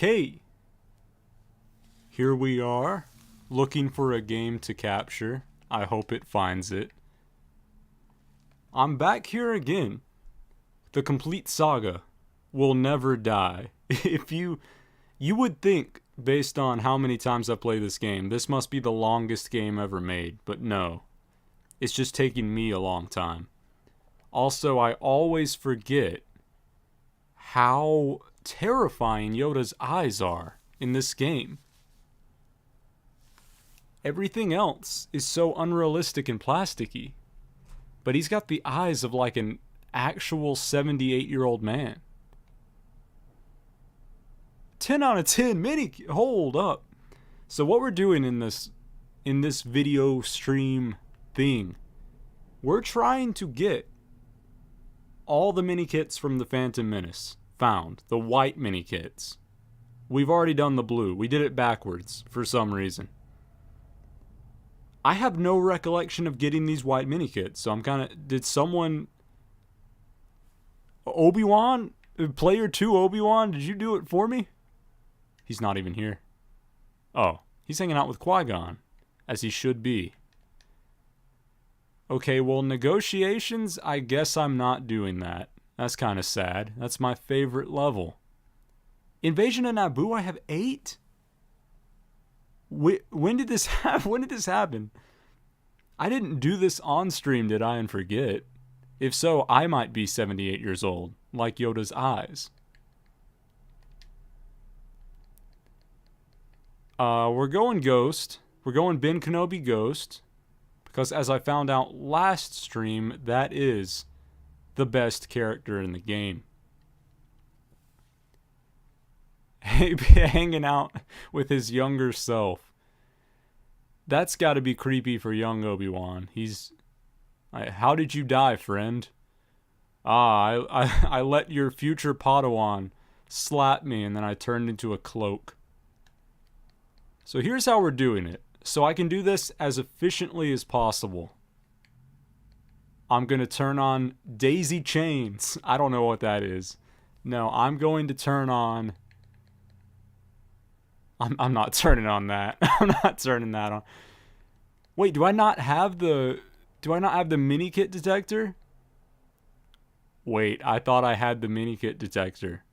Okay, here we are, looking for a game to capture. I hope it finds it. I'm back here again. The Complete Saga will never die. If you would think, based on how many times I've played this game, this must be the longest game ever made, but no. It's just taking me a long time. Also, I always forget how terrifying Yoda's eyes are in this game. Everything else is so unrealistic and plasticky, but he's got the eyes of like an actual 78-year-old man. 10 out of 10 mini. Hold up. So what we're doing in this video stream thing, we're trying to get all the mini kits from the Phantom Menace found, the White Minikits. We've already done the blue. We did it backwards for some reason. I have no recollection of getting these White Minikits, so I'm kind of... Did someone... Obi-Wan? Player 2 Obi-Wan? Did you do it for me? He's not even here. Oh, he's hanging out with Qui-Gon, as he should be. Okay, well, negotiations, I guess I'm not doing that. That's kind of sad. That's my favorite level. Invasion of Naboo, I have 8? When did this happen? When did this happen? I didn't do this on stream, did I, and forget? If so, I might be 78 years old, like Yoda's eyes. We're going Ghost. We're going Ben Kenobi Ghost. Because as I found out last stream, that is the best character in the game. Hanging out with his younger self. That's got to be creepy for young Obi-Wan. He's... How did you die, friend? I let your future Padawan slap me and then I turned into a cloak. So here's how we're doing it. So I can do this as efficiently as possible. I'm going to turn on daisy chains. I don't know what that is. No, I'm going to turn on... I'm not turning on that. I'm not turning that on. Wait, do I not have the mini kit detector? Wait, I thought I had the mini kit detector.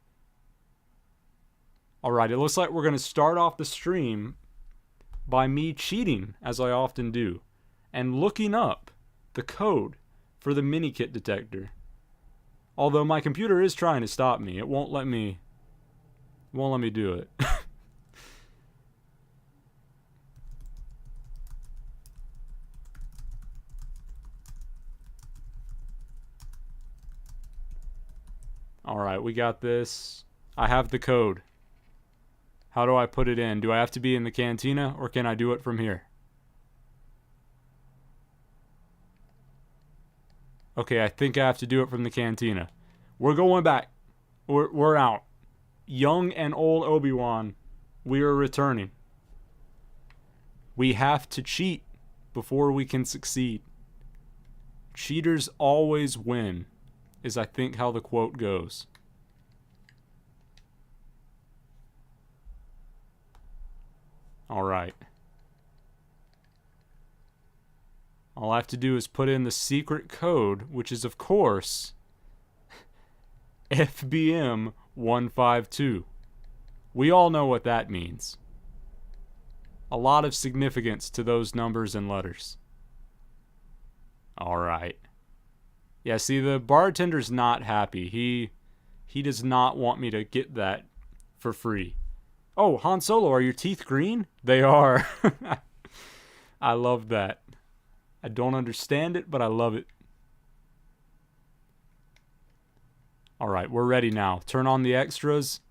Alright, it looks like we're going to start off the stream by me cheating, as I often do, and looking up the code for the mini kit detector. Although my computer is trying to stop me. It won't let me do it. Alright, we got this. I have the code. How do I put it in? Do I have to be in the cantina, or can I do it from here? Okay, I think I have to do it from the cantina. We're going back. We're out. Young and old Obi-Wan, we are returning. We have to cheat before we can succeed. Cheaters always win, is I think how the quote goes. Alright. All I have to do is put in the secret code, which is, of course, FBM 152. We all know what that means. A lot of significance to those numbers and letters. Alright. Yeah, see, the bartender's not happy. He does not want me to get that for free. Oh, Han Solo, are your teeth green? They are. I love that. I don't understand it, but I love it. Alright, we're ready now. Turn on the extras.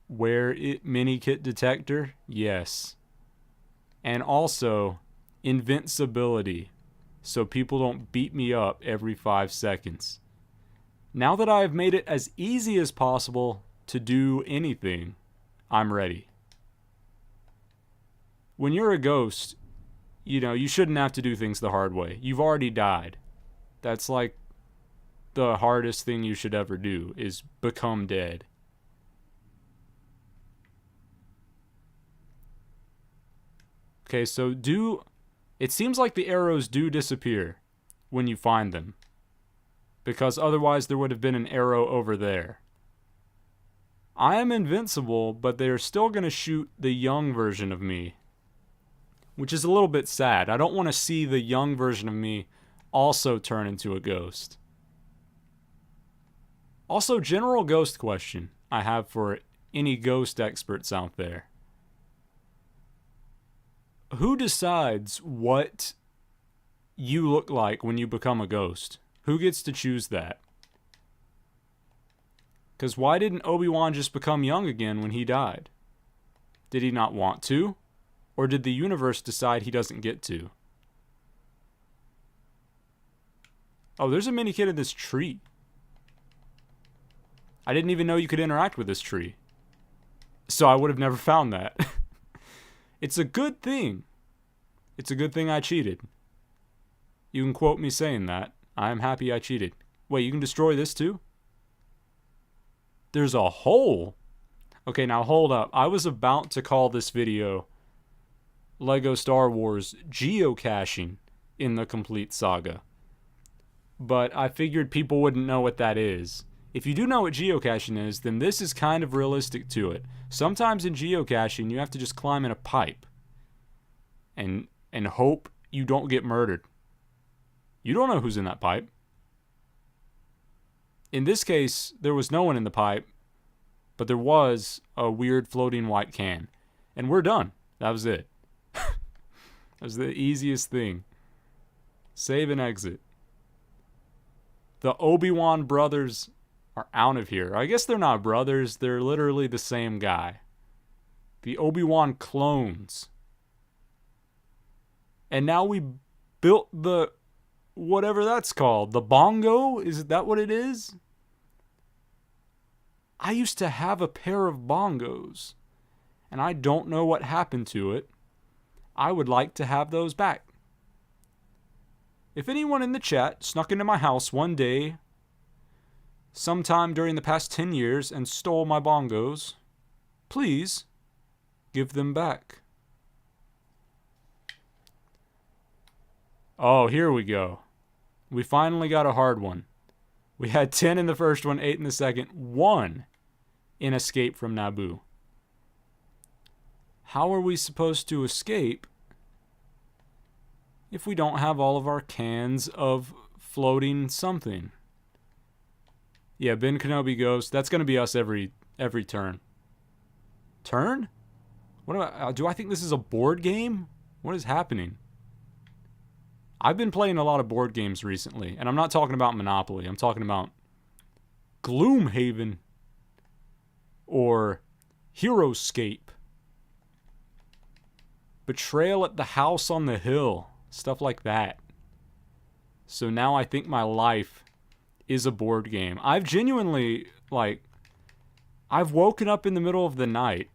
Wear it mini kit detector. Yes. And also, invincibility. So people don't beat me up every 5 seconds. Now that I have made it as easy as possible to do anything, I'm ready. When you're a ghost, you know, you shouldn't have to do things the hard way. You've already died. That's like the hardest thing you should ever do, is become dead. Okay, so it seems like the arrows do disappear when you find them. Because otherwise there would have been an arrow over there. I am invincible, but they're still going to shoot the young version of me. Which is a little bit sad. I don't want to see the young version of me also turn into a ghost. Also, general ghost question I have for any ghost experts out there. Who decides what you look like when you become a ghost? Who gets to choose that? Because why didn't Obi-Wan just become young again when he died? Did he not want to? Or did the universe decide he doesn't get to? Oh, there's a Minikit in this tree. I didn't even know you could interact with this tree. So I would have never found that. It's a good thing. It's a good thing I cheated. You can quote me saying that. I am happy I cheated. Wait, you can destroy this too? There's a hole. Okay, now hold up. I was about to call this video Lego Star Wars geocaching in the Complete Saga. But I figured people wouldn't know what that is. If you do know what geocaching is, then this is kind of realistic to it. Sometimes in geocaching, you have to just climb in a pipe and hope you don't get murdered. You don't know who's in that pipe. In this case, there was no one in the pipe, but there was a weird floating white can. And we're done. That was it. That was the easiest thing. Save and exit. The Obi-Wan brothers are out of here. I guess they're not brothers. They're literally the same guy. The Obi-Wan clones. And now we built the... whatever that's called. The bongo? Is that what it is? I used to have a pair of bongos. And I don't know what happened to it. I would like to have those back. If anyone in the chat snuck into my house one day, sometime during the past 10 years, and stole my bongos, please give them back. Oh, here we go. We finally got a hard one. We had 10 in the first one, 8 in the second, 1 in Escape from Naboo. How are we supposed to escape if we don't have all of our cans of floating something? Yeah, Ben Kenobi Ghost. That's going to be us every turn. Turn? What do I think this is a board game? What is happening? I've been playing a lot of board games recently, and I'm not talking about Monopoly. I'm talking about Gloomhaven or Heroescape. Betrayal at the House on the Hill. Stuff like that. So now I think my life is a board game. I've genuinely, I've woken up in the middle of the night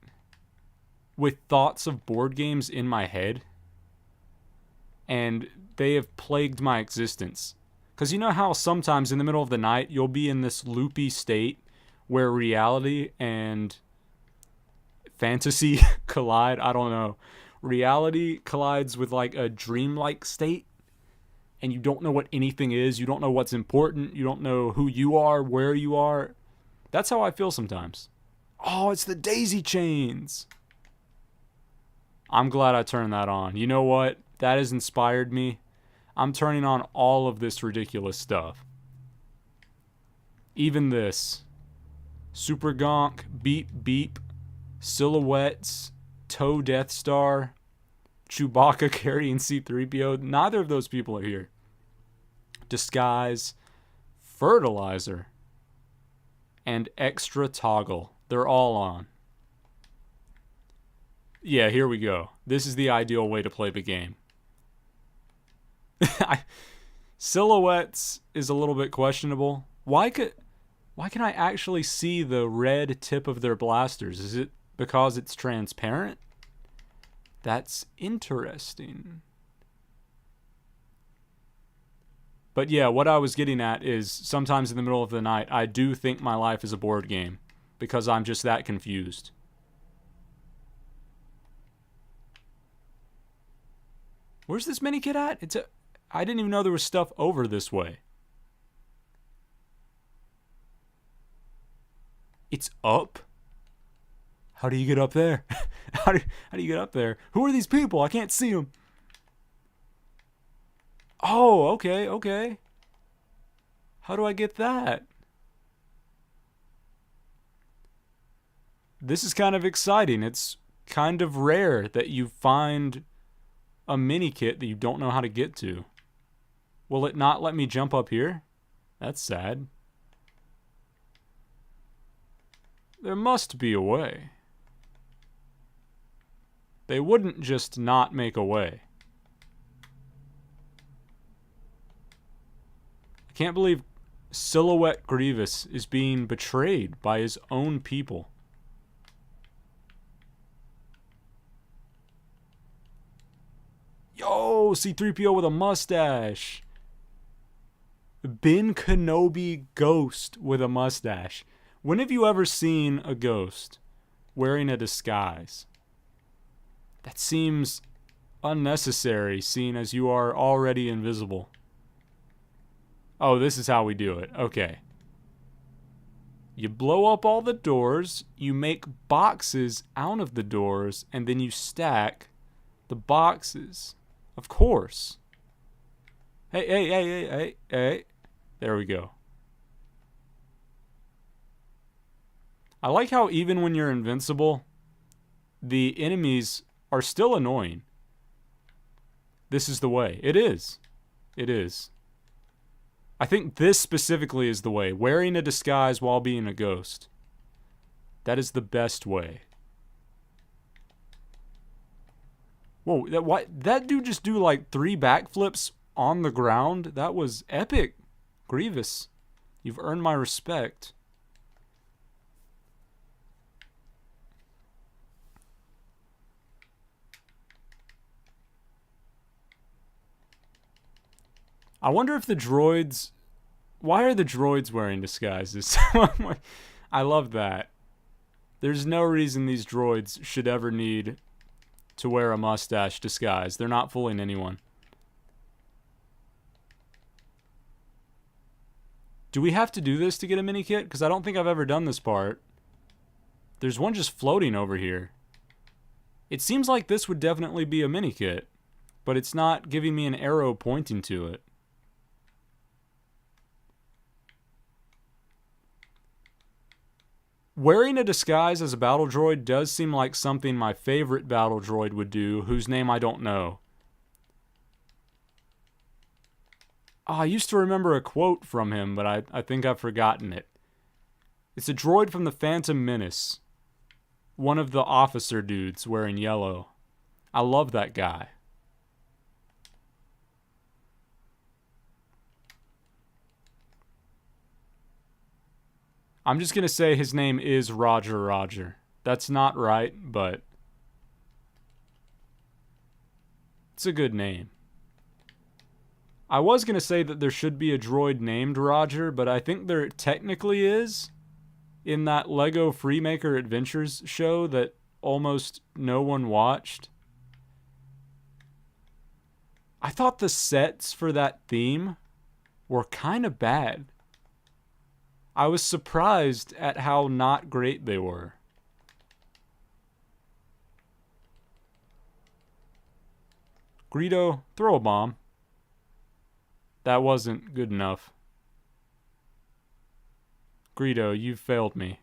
with thoughts of board games in my head, and they have plagued my existence. Because you know how sometimes in the middle of the night you'll be in this loopy state where reality and fantasy collide? I don't know. Reality collides with a dreamlike state, and you don't know what anything is. You don't know what's important. You don't know who you are, where you are. That's how I feel sometimes. Oh, it's the daisy chains. I'm glad I turned that on. You know what? That has inspired me. I'm turning on all of this ridiculous stuff. Even this. Super Gonk, Beep Beep, Silhouettes, Toe Death Star, Chewbacca carrying C-3PO. Neither of those people are here. Disguise, Fertilizer, and Extra Toggle. They're all on. Yeah, here we go. This is the ideal way to play the game. Silhouettes is a little bit questionable. Why can I actually see the red tip of their blasters? Is it because it's transparent? That's interesting. But yeah, what I was getting at is sometimes in the middle of the night, I do think my life is a board game because I'm just that confused. Where's this minikit at? I didn't even know there was stuff over this way. It's up? How do you get up there? How do you get up there? Who are these people? I can't see them. Oh, okay, okay. How do I get that? This is kind of exciting. It's kind of rare that you find a minikit that you don't know how to get to. Will it not let me jump up here? That's sad. There must be a way. They wouldn't just not make a way. I can't believe Silhouette Grievous is being betrayed by his own people. Yo, C-3PO with a mustache. Ben Kenobi ghost with a mustache. When have you ever seen a ghost wearing a disguise? That seems unnecessary, seeing as you are already invisible. Oh, this is how we do it. Okay. You blow up all the doors, you make boxes out of the doors, and then you stack the boxes. Of course. Hey. There we go. I like how even when you're invincible, the enemies are still annoying. This is the way. It is. It is. I think this specifically is the way. Wearing a disguise while being a ghost. That is the best way. Whoa, that dude just do like 3 backflips on the ground? That was epic. Grievous. You've earned my respect. I wonder if the droids... Why are the droids wearing disguises? I love that. There's no reason these droids should ever need to wear a mustache disguise. They're not fooling anyone. Do we have to do this to get a minikit? Because I don't think I've ever done this part. There's one just floating over here. It seems like this would definitely be a minikit, but it's not giving me an arrow pointing to it. Wearing a disguise as a battle droid does seem like something my favorite battle droid would do, whose name I don't know. Oh, I used to remember a quote from him, but I think I've forgotten it. It's a droid from the Phantom Menace. One of the officer dudes wearing yellow. I love that guy. I'm just going to say his name is Roger. That's not right, but it's a good name. I was going to say that there should be a droid named Roger, but I think there technically is in that Lego Freemaker Adventures show that almost no one watched. I thought the sets for that theme were kind of bad. I was surprised at how not great they were. Greedo, throw a bomb. That wasn't good enough. Greedo, you've failed me.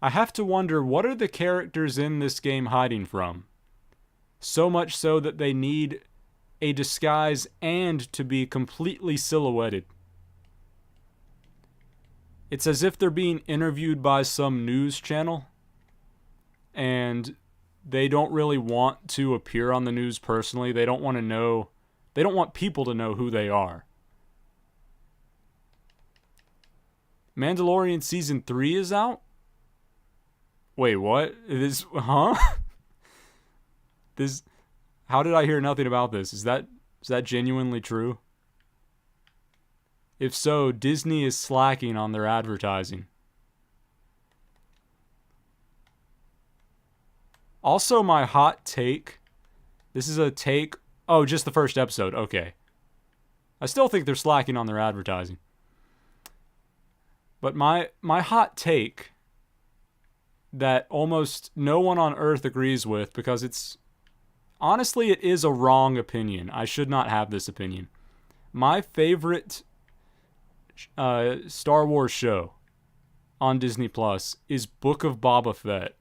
I have to wonder, what are the characters in this game hiding from? So much so that they need a disguise and to be completely silhouetted. It's as if they're being interviewed by some news channel and they don't really want to appear on the news personally. They don't want to know, they don't want people to know who they are. Mandalorian Season 3 is out? Wait, what? It is, huh? This, how did I hear nothing about this? Is that genuinely true? If so, Disney is slacking on their advertising. Also, my hot take. This is a take. Oh, just the first episode. Okay. I still think they're slacking on their advertising. But my hot take that almost no one on earth agrees with, because it's honestly, it is a wrong opinion. I should not have this opinion. My favorite Star Wars show on Disney Plus is Book of Boba Fett.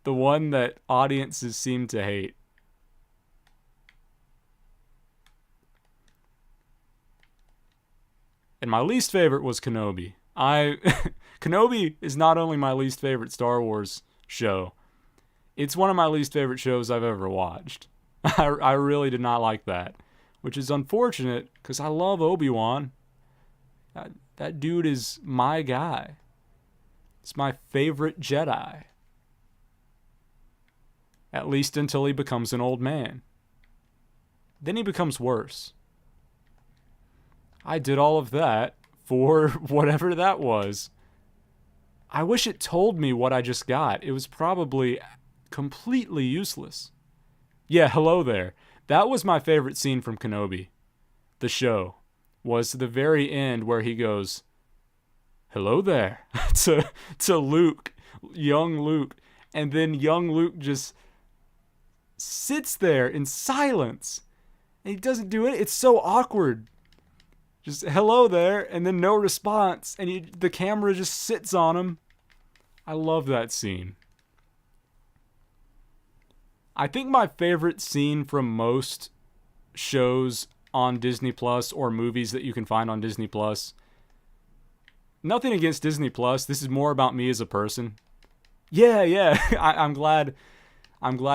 The one that audiences seem to hate. And my least favorite was Kenobi. Kenobi is not only my least favorite Star Wars show, it's one of my least favorite shows I've ever watched. I really did not like that, which is unfortunate because I love Obi-Wan. That dude is my guy. It's my favorite Jedi. At least until he becomes an old man. Then he becomes worse. I did all of that for whatever that was. I wish it told me what I just got. It was probably completely useless. Yeah, hello there. That was my favorite scene from Kenobi. The show. Was the very end where he goes, hello there, to Luke, young Luke. And then young Luke just sits there in silence. And he doesn't do it. It's so awkward. Just hello there, and then no response, and the camera just sits on him. I love that scene. I think my favorite scene from most shows on Disney Plus or movies that you can find on Disney Plus. Nothing against Disney Plus. This is more about me as a person. Yeah. I'm glad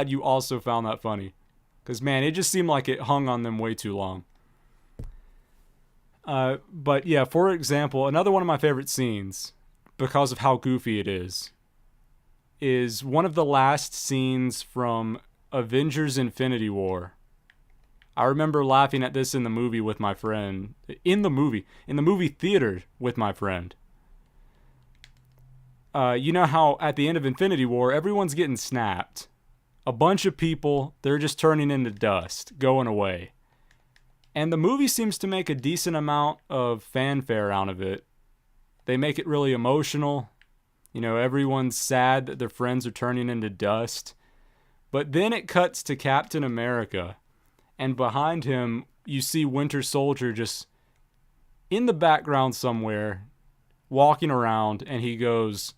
you also found that funny. Because, man, it just seemed like it hung on them way too long. But yeah, for example, another one of my favorite scenes, because of how goofy it is one of the last scenes from Avengers Infinity War. I remember laughing at this in the movie with my friend. In the movie theater with my friend. You know how at the end of Infinity War, everyone's getting snapped. A bunch of people, they're just turning into dust, going away. And the movie seems to make a decent amount of fanfare out of it. They make it really emotional. You know, everyone's sad that their friends are turning into dust. But then it cuts to Captain America. And behind him, you see Winter Soldier just in the background somewhere, walking around. And he goes,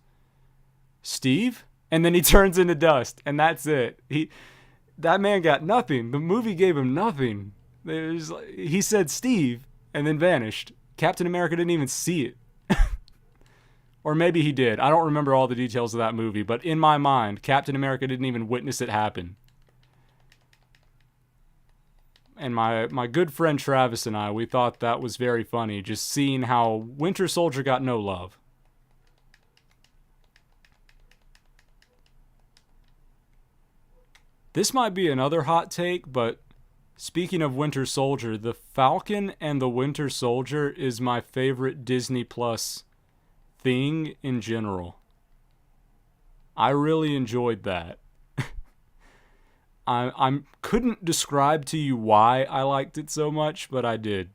Steve? And then he turns into dust. And that's it. That man got nothing. The movie gave him nothing. He said Steve and then vanished. Captain America didn't even see it. Or maybe he did. I don't remember all the details of that movie, but in my mind, Captain America didn't even witness it happen. And my good friend Travis and I, we thought that was very funny, just seeing how Winter Soldier got no love. This might be another hot take, but speaking of Winter Soldier, the Falcon and the Winter Soldier is my favorite Disney Plus thing in general. I really enjoyed that. I couldn't describe to you why I liked it so much, but I did.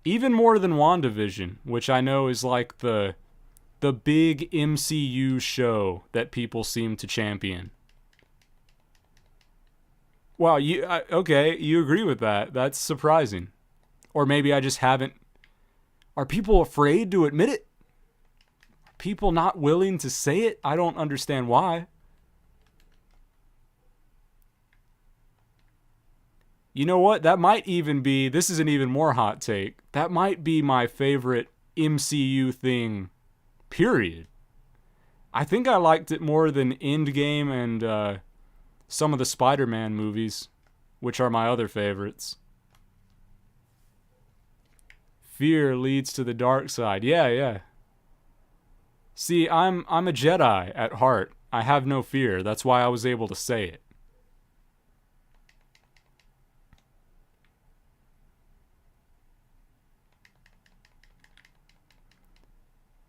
Even more than WandaVision, which I know is like the big MCU show that people seem to champion. Wow, okay, you agree with that. That's surprising. Or maybe I just haven't. Are people afraid to admit it? Are people not willing to say it? I don't understand why. You know what? That might even be, this is an even more hot take. That might be my favorite MCU thing, period. I think I liked it more than Endgame and some of the Spider-Man movies, which are my other favorites. Fear leads to the dark side. Yeah. See, I'm a Jedi at heart. I have no fear. That's why I was able to say it.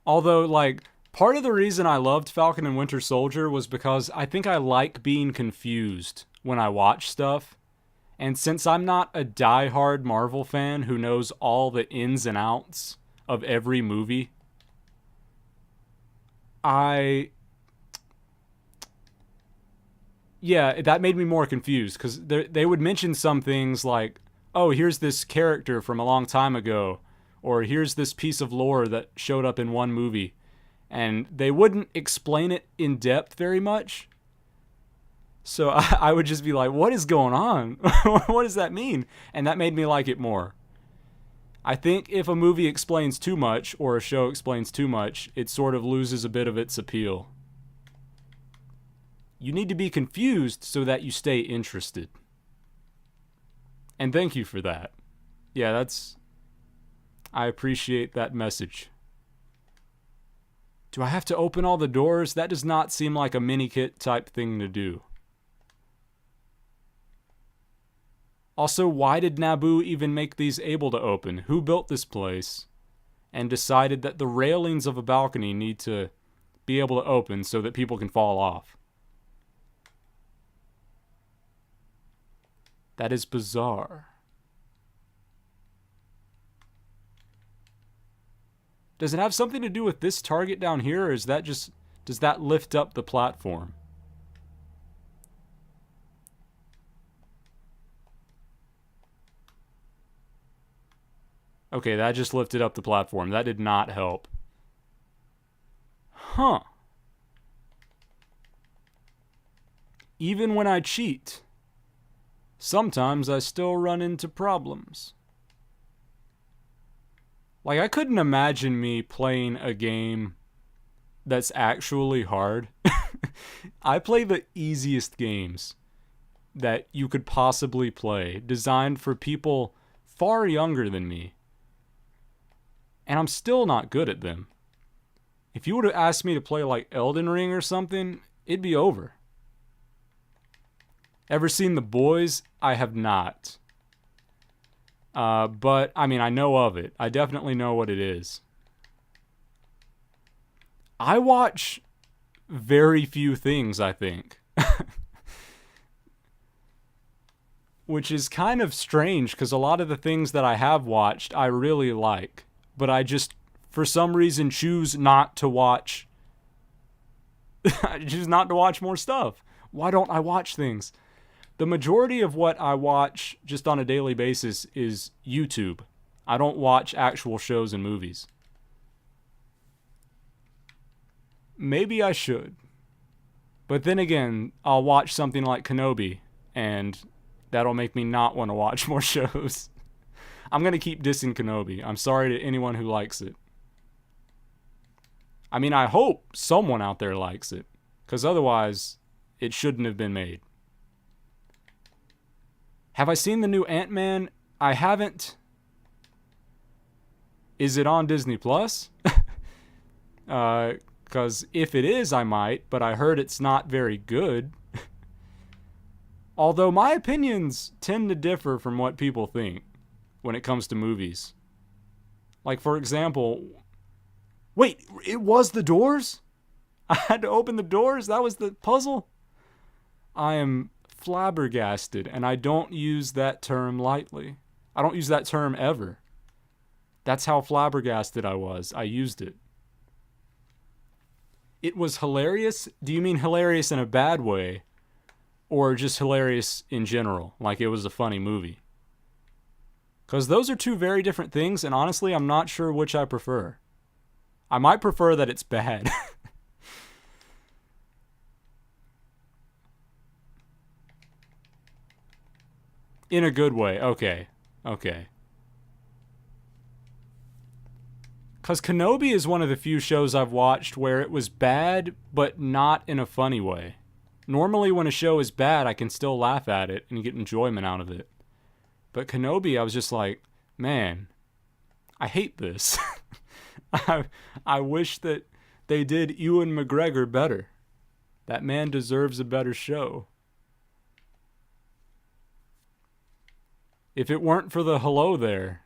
Although, like, Part of the reason I loved Falcon and Winter Soldier was because I think I like being confused when I watch stuff. And since I'm not a diehard Marvel fan who knows all the ins and outs of every movie, yeah, that made me more confused because they would mention some things like, oh, here's this character from a long time ago, or here's this piece of lore that showed up in one movie, and they wouldn't explain it in depth very much. So I would just be like, what is going on? What does that mean? And that made me like it more. I think if a movie explains too much, or a show explains too much, it sort of loses a bit of its appeal. You need to be confused so that you stay interested. And thank you for that. Yeah, I appreciate that message. Do I have to open all the doors? That does not seem like a Minikit type thing to do. Also, why did Naboo even make these able to open? Who built this place and decided that the railings of a balcony need to be able to open so that people can fall off? That is bizarre. Does it have something to do with this target down here, or is that just, does that lift up the platform? Okay, that just lifted up the platform. That did not help. Huh. Even when I cheat, sometimes I still run into problems. Like, I couldn't imagine me playing a game that's actually hard. I play the easiest games that you could possibly play, designed for people far younger than me. And I'm still not good at them. If you would have asked me to play like Elden Ring or something, it'd be over. Ever seen The Boys? I have not. But, I mean, I know of it. I definitely know what it is. I watch very few things, I think. Which is kind of strange, because a lot of the things that I have watched, I really like. But I just, for some reason, choose not to watch. I choose not to watch more stuff. Why don't I watch things? The majority of what I watch just on a daily basis is YouTube. I don't watch actual shows and movies. Maybe I should. But then again, I'll watch something like Kenobi, and that'll make me not want to watch more shows. I'm going to keep dissing Kenobi. I'm sorry to anyone who likes it. I mean, I hope someone out there likes it, because otherwise, it shouldn't have been made. Have I seen the new Ant-Man? I haven't. Is it on Disney Plus? Because if it is, I might, but I heard it's not very good. Although my opinions tend to differ from what people think when it comes to movies. Like, for example, wait, it was the doors? I had to open the doors? That was the puzzle? I am flabbergasted, and I don't use that term lightly. I don't use that term ever. That's how flabbergasted I was. I used it. It was hilarious? Do you mean hilarious in a bad way? Or just hilarious in general? Like it was a funny movie? Because those are two very different things, and honestly, I'm not sure which I prefer. I might prefer that it's bad. In a good way. Okay. Okay. Because Kenobi is one of the few shows I've watched where it was bad, but not in a funny way. Normally when a show is bad, I can still laugh at it and get enjoyment out of it. But Kenobi, I was just like, man, I hate this. I wish that they did Ewan McGregor better. That man deserves a better show. If it weren't for the hello there,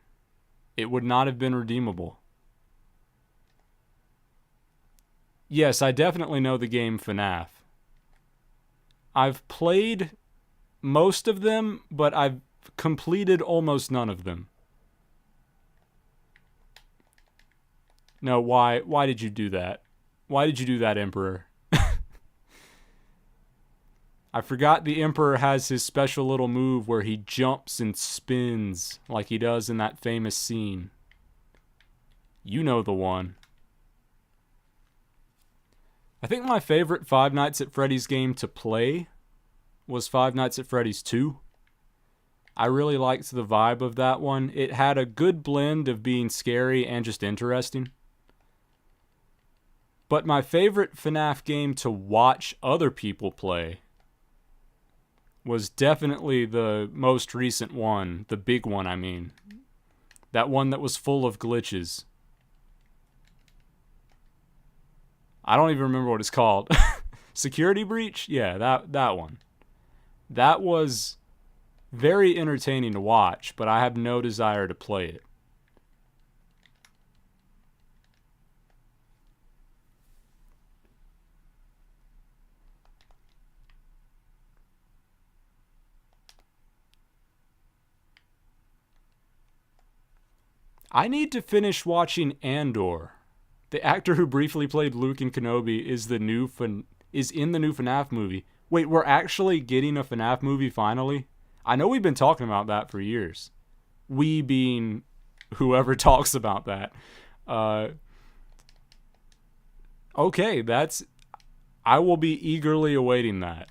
it would not have been redeemable. Yes, I definitely know the game FNAF. I've played most of them, but I've completed almost none of them. No, why did you do that? Why did you do that, Emperor? I forgot the Emperor has his special little move where he jumps and spins like he does in that famous scene. You know the one. I think my favorite Five Nights at Freddy's game to play was Five Nights at Freddy's 2. I really liked the vibe of that one. It had a good blend of being scary and just interesting. But my favorite FNAF game to watch other people play was definitely the most recent one, the big one, I mean. That one that was full of glitches. I don't even remember what it's called. Security Breach? Yeah, that one. That was very entertaining to watch, but I have no desire to play it. I need to finish watching Andor. The actor who briefly played Luke in Kenobi is in the new FNAF movie. Wait, we're actually getting a FNAF movie finally? I know we've been talking about that for years. We being whoever talks about that. Okay, I will be eagerly awaiting that.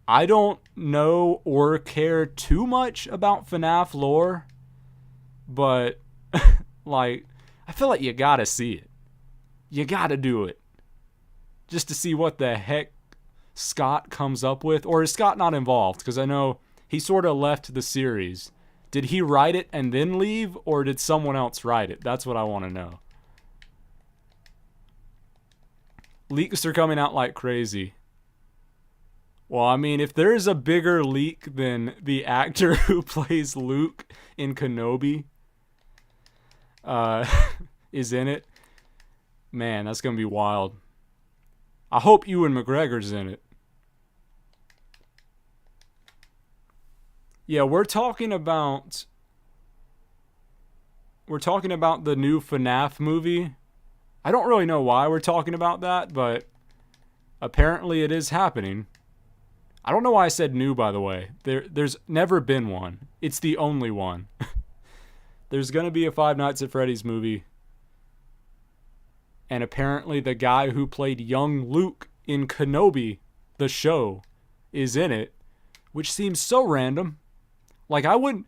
I don't know or care too much about FNAF lore, but like, I feel like you gotta see it. You gotta do it. Just to see what the heck Scott comes up with. Or is Scott not involved? Because I know he sort of left the series. Did he write it and then leave, or did someone else write it? That's what I want to know. Leaks are coming out like crazy. Well, I mean, if there is a bigger leak than the actor who plays Luke in Kenobi is in it, man, that's going to be wild. I hope Ewan McGregor's in it. Yeah, we're talking about the new FNAF movie. I don't really know why we're talking about that, but apparently it is happening. I don't know why I said new, by the way. There's never been one. It's the only one. There's going to be a Five Nights at Freddy's movie. And apparently the guy who played young Luke in Kenobi, the show, is in it, which seems so random. Like, I wouldn't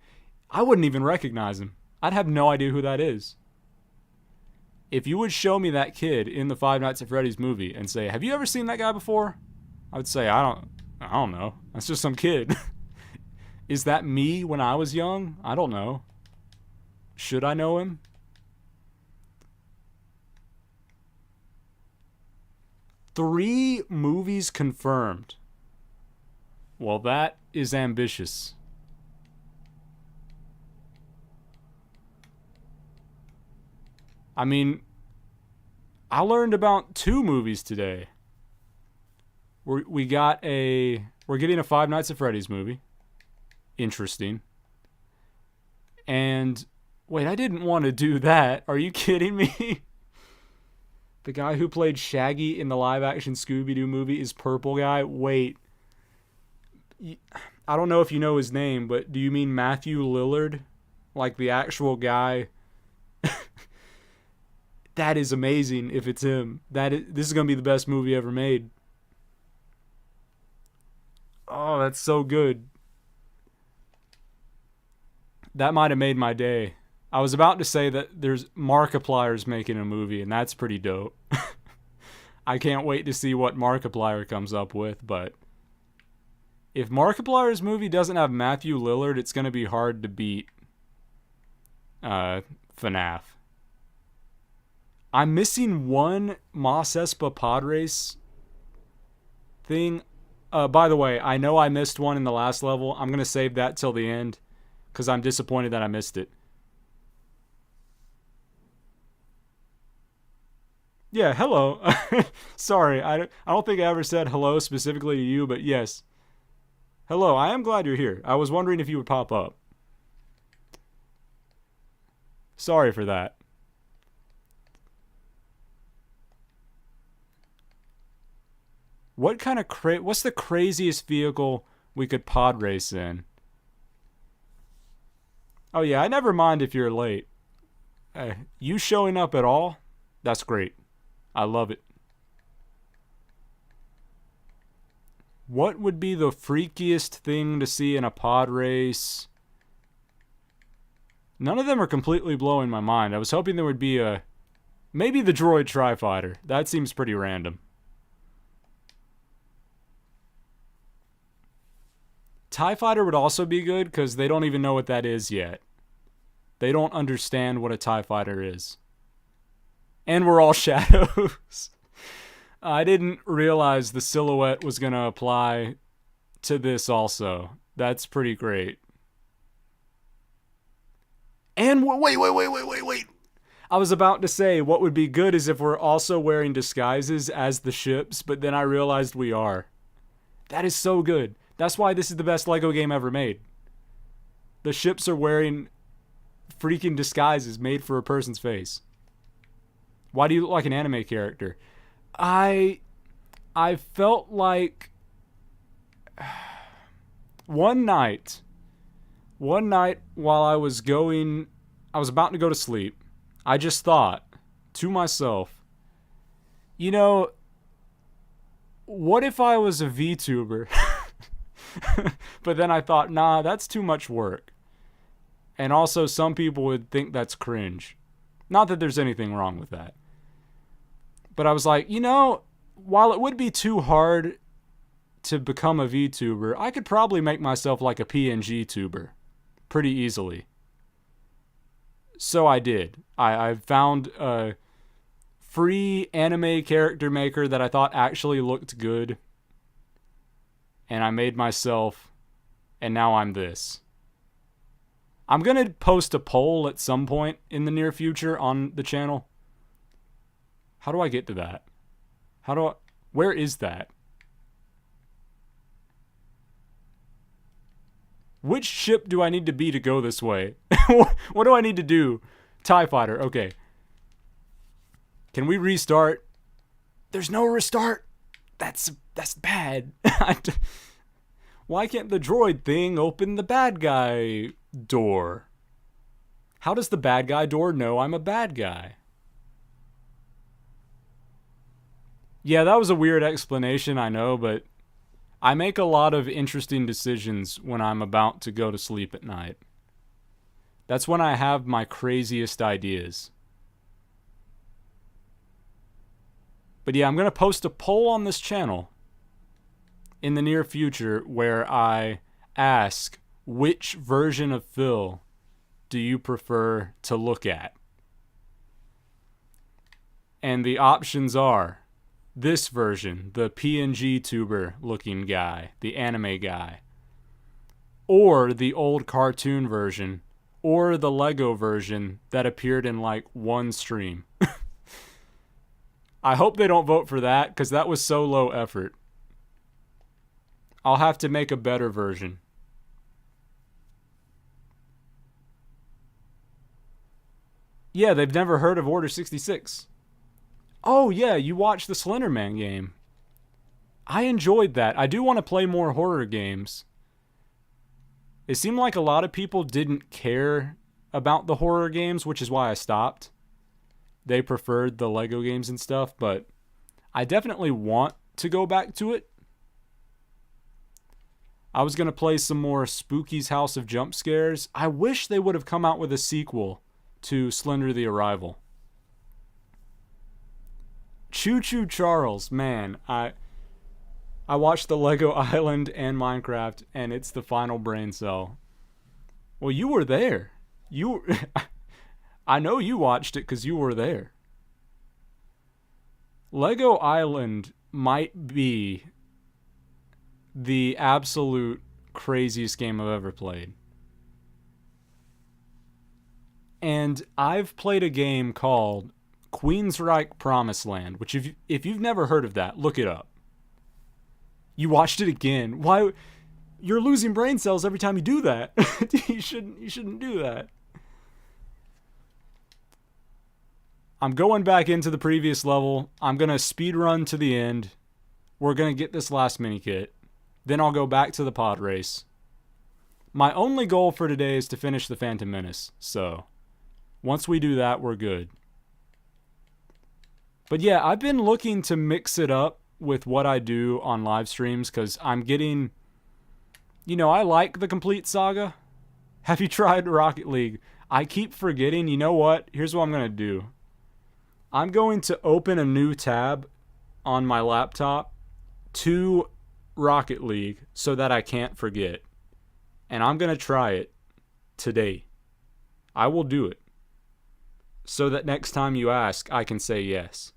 even recognize him. I'd have no idea who that is. If you would show me that kid in the Five Nights at Freddy's movie and say, have you ever seen that guy before? I would say, I don't know. That's just some kid. Is that me when I was young? I don't know. Should I know him? Three movies confirmed. Well, that is ambitious. I mean, I learned about 2 movies today. We're getting a Five Nights at Freddy's movie. Interesting. And wait, I didn't want to do that. Are you kidding me? The guy who played Shaggy in the live-action Scooby-Doo movie is Purple Guy. Wait. I don't know if you know his name, but do you mean Matthew Lillard? Like the actual guy? That is amazing if it's him. This is going to be the best movie ever made. Oh, that's so good. That might have made my day. I was about to say that there's Markiplier's making a movie, and that's pretty dope. I can't wait to see what Markiplier comes up with, but if Markiplier's movie doesn't have Matthew Lillard, it's going to be hard to beat FNAF. I'm missing one Mos Espa pod race thing. By the way, I know I missed one in the last level. I'm going to save that till the end because I'm disappointed that I missed it. Yeah, hello. Sorry, I don't think I ever said hello specifically to you, but yes. Hello, I am glad you're here. I was wondering if you would pop up. Sorry for that. What's the craziest vehicle we could pod race in? Oh yeah, I never mind if you're late. You showing up at all? That's great. I love it. What would be the freakiest thing to see in a pod race? None of them are completely blowing my mind. I was hoping there would be maybe the droid tri-fighter. That seems pretty random. TIE Fighter would also be good because they don't even know what that is yet. They don't understand what a TIE Fighter is. And we're all shadows. I didn't realize the silhouette was going to apply to this also. That's pretty great. And wait. I was about to say what would be good is if we're also wearing disguises as the ships, but then I realized we are. That is so good. That's why this is the best Lego game ever made. The ships are wearing freaking disguises made for a person's face. Why do you look like an anime character? I felt like one night while I was about to go to sleep, I just thought to myself, you know, what if I was a VTuber? But then I thought, nah, that's too much work. And also, some people would think that's cringe. Not that there's anything wrong with that. But I was like, you know, while it would be too hard to become a VTuber, I could probably make myself like a PNG tuber pretty easily. So I did. I found a free anime character maker that I thought actually looked good. And I made myself, and now I'm this. I'm going to post a poll at some point in the near future on the channel. How do I get to that? Where is that? Which ship do I need to be to go this way? What do I need to do? TIE Fighter, okay. Can we restart? There's no restart. That's bad. Why can't the droid thing open the bad guy door? How does the bad guy door know I'm a bad guy? Yeah, that was a weird explanation, I know, but I make a lot of interesting decisions when I'm about to go to sleep at night. That's when I have my craziest ideas. But yeah, I'm going to post a poll on this channel in the near future where I ask, which version of Phill do you prefer to look at? And the options are this version, the PNG tuber looking guy, the anime guy, or the old cartoon version, or the Lego version that appeared in like one stream. I hope they don't vote for that because that was so low effort. I'll have to make a better version. Yeah, they've never heard of Order 66. Oh, yeah, you watched the Slender Man game. I enjoyed that. I do want to play more horror games. It seemed like a lot of people didn't care about the horror games, which is why I stopped. They preferred the Lego games and stuff, but I definitely want to go back to it. I was going to play some more Spooky's House of Jump Scares. I wish they would have come out with a sequel to Slender the Arrival. Choo Choo Charles, man, I watched the Lego Island and Minecraft, and it's the final brain cell. Well, you were there. I know you watched it because you were there. Lego Island might be the absolute craziest game I've ever played. And I've played a game called Queensryche Promised Land, which if you've never heard of that, look it up. You watched it again. Why? You're losing brain cells every time you do that. You shouldn't do that. I'm going back into the previous level. I'm going to speed run to the end. We're going to get this last mini kit. Then I'll go back to the pod race. My only goal for today is to finish the Phantom Menace. So, once we do that, we're good. But yeah, I've been looking to mix it up with what I do on live streams because I'm getting, I like the Complete Saga. Have you tried Rocket League? I keep forgetting. You know what? Here's what I'm going to do. I'm going to open a new tab on my laptop to Rocket League so that I can't forget. And I'm going to try it today. I will do it. So that next time you ask, I can say yes.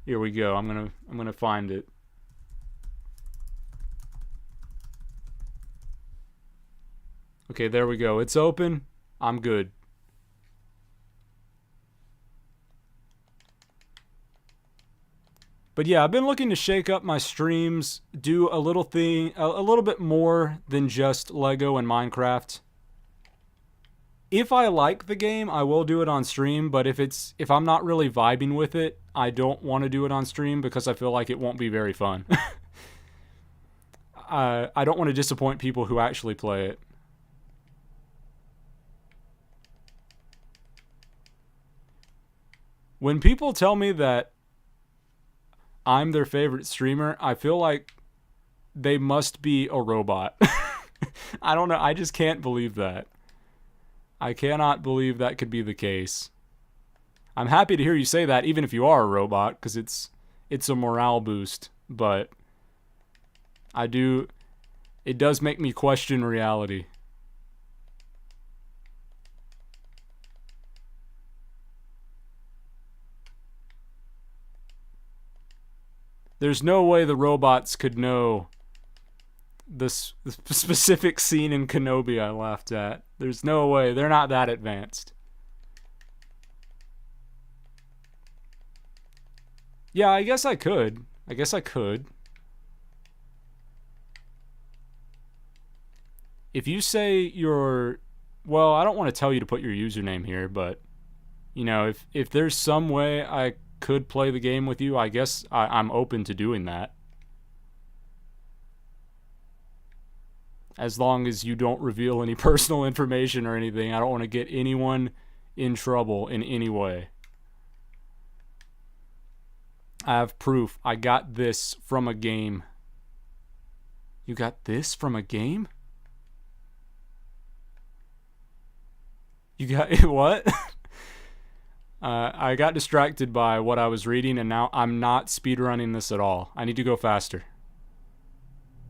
Here we go. I'm gonna find it. Okay, there we go. It's open. I'm good. But yeah, I've been looking to shake up my streams, do a little bit more than just Lego and Minecraft. If I like the game, I will do it on stream, but if I'm not really vibing with it, I don't want to do it on stream because I feel like it won't be very fun. I don't want to disappoint people who actually play it. When people tell me that I'm their favorite streamer, I feel like they must be a robot. I don't know. I just can't believe that. I cannot believe that could be the case. I'm happy to hear you say that, even if you are a robot, because it's a morale boost. But it does make me question reality. There's no way the robots could know the specific scene in Kenobi I laughed at. There's no way. They're not that advanced. Yeah, I guess I could. If you say well, I don't want to tell you to put your username here, but, if there's some way I could play the game with you, I guess I'm open to doing that. As long as you don't reveal any personal information or anything. I don't want to get anyone in trouble in any way. I have proof. I got this from a game. You got this from a game? You got what? I got distracted by what I was reading, and now I'm not speedrunning this at all. I need to go faster.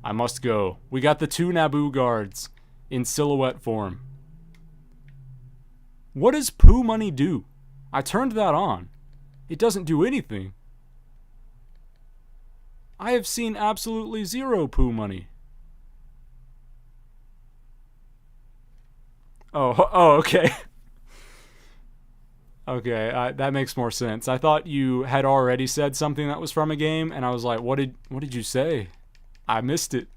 I must go. We got the 2 Naboo guards in silhouette form. What does poo money do? I turned that on. It doesn't do anything. I have seen absolutely zero poo money. Oh, okay. Okay, that makes more sense. I thought you had already said something that was from a game, and I was like, what did you say? I missed it.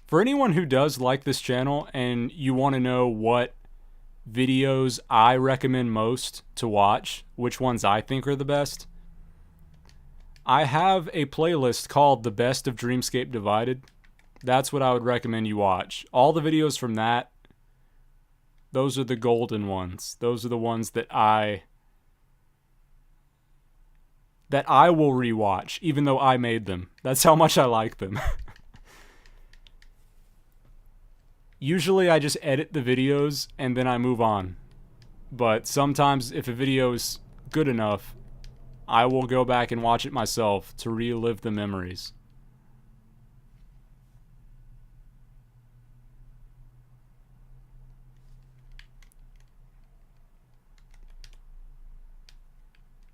For anyone who does like this channel and you want to know what videos I recommend most to watch, which ones I think are the best, I have a playlist called The Best of Dreamscape Divided. That's what I would recommend you watch. All the videos from that, those are the golden ones. Those are the ones that I will rewatch, even though I made them. That's how much I like them. Usually I just edit the videos and then I move on. But sometimes if a video is good enough, I will go back and watch it myself to relive the memories.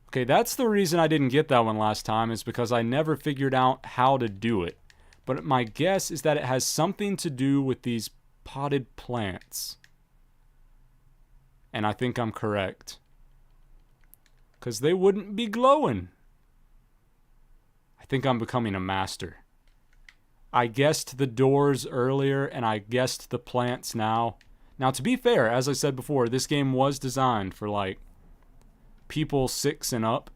Okay, that's the reason I didn't get that one last time, is because I never figured out how to do it. But my guess is that it has something to do with these potted plants. And I think I'm correct. Because they wouldn't be glowing. I think I'm becoming a master. I guessed the doors earlier, and I guessed the plants now. Now, to be fair, as I said before, this game was designed for, like, people 6 and up.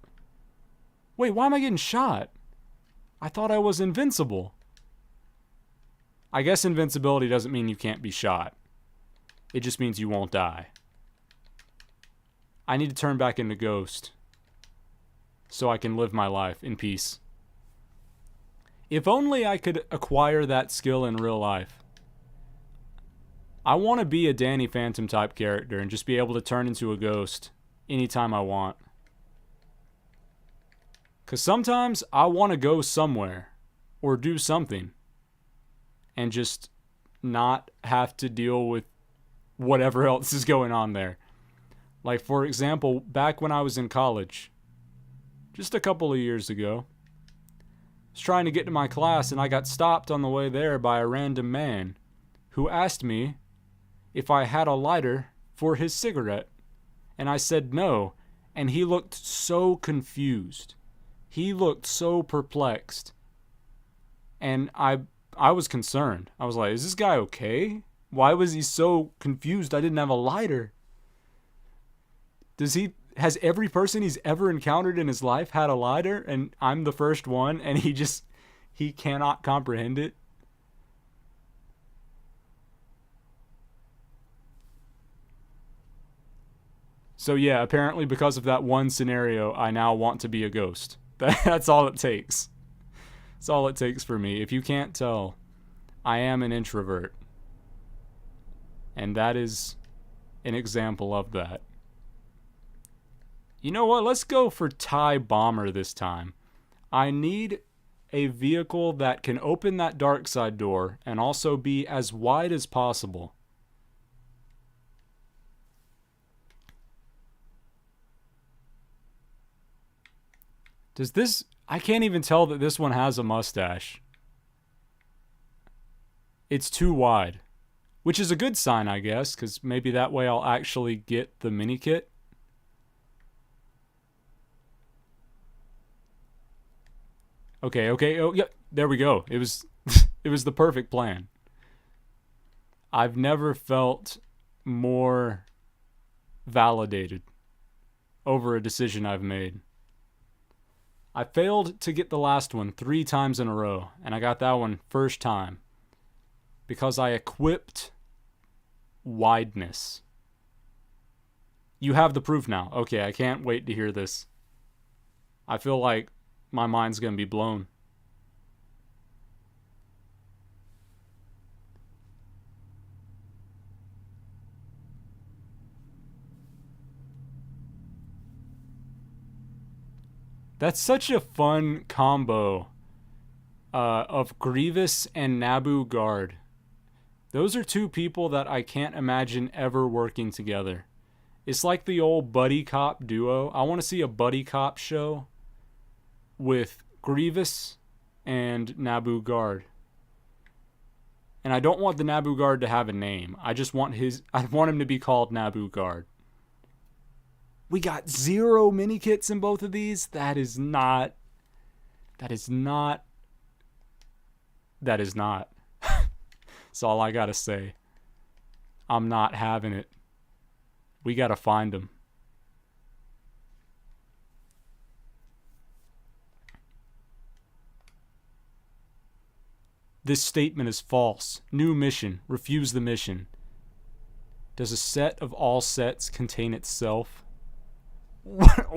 Wait, why am I getting shot? I thought I was invincible. I guess invincibility doesn't mean you can't be shot. It just means you won't die. I need to turn back into Ghost so I can live my life in peace. If only I could acquire that skill in real life. I want to be a Danny Phantom type character and just be able to turn into a ghost anytime I want. Because sometimes I want to go somewhere or do something and just not have to deal with whatever else is going on there. Like, for example, back when I was in college, just a couple of years ago, I was trying to get to my class and I got stopped on the way there by a random man who asked me if I had a lighter for his cigarette. And I said no, and he looked so confused. He looked so perplexed. And I was concerned. I was like, is this guy okay? Why was he so confused I didn't have a lighter? Has every person he's ever encountered in his life had a lighter, and I'm the first one, and he cannot comprehend it? So yeah, apparently because of that one scenario, I now want to be a ghost. That's all it takes. That's all it takes for me. If you can't tell, I am an introvert. And that is an example of that. You know what? Let's go for TIE Bomber this time. I need a vehicle that can open that dark side door and also be as wide as possible. Does this... I can't even tell that this one has a mustache. It's too wide. Which is a good sign, I guess, because maybe that way I'll actually get the mini kit. Okay. Oh, yeah, there we go. It was it was the perfect plan. I've never felt more validated over a decision I've made. I failed to get the last one 3 times in a row, and I got that one first time because I equipped wideness. You have the proof now. Okay, I can't wait to hear this. I feel like my mind's gonna be blown. That's such a fun combo of Grievous and Naboo Guard. Those are 2 people that I can't imagine ever working together. It's like the old buddy cop duo. I want to see a buddy cop show with Grievous and Naboo Guard. And I don't want the Naboo Guard to have a name. I want him to be called Naboo Guard. We got 0 mini kits in both of these. That is not. That's all I gotta say. I'm not having it. We gotta find them. This statement is false. New mission. Refuse the mission. Does a set of all sets contain itself? What?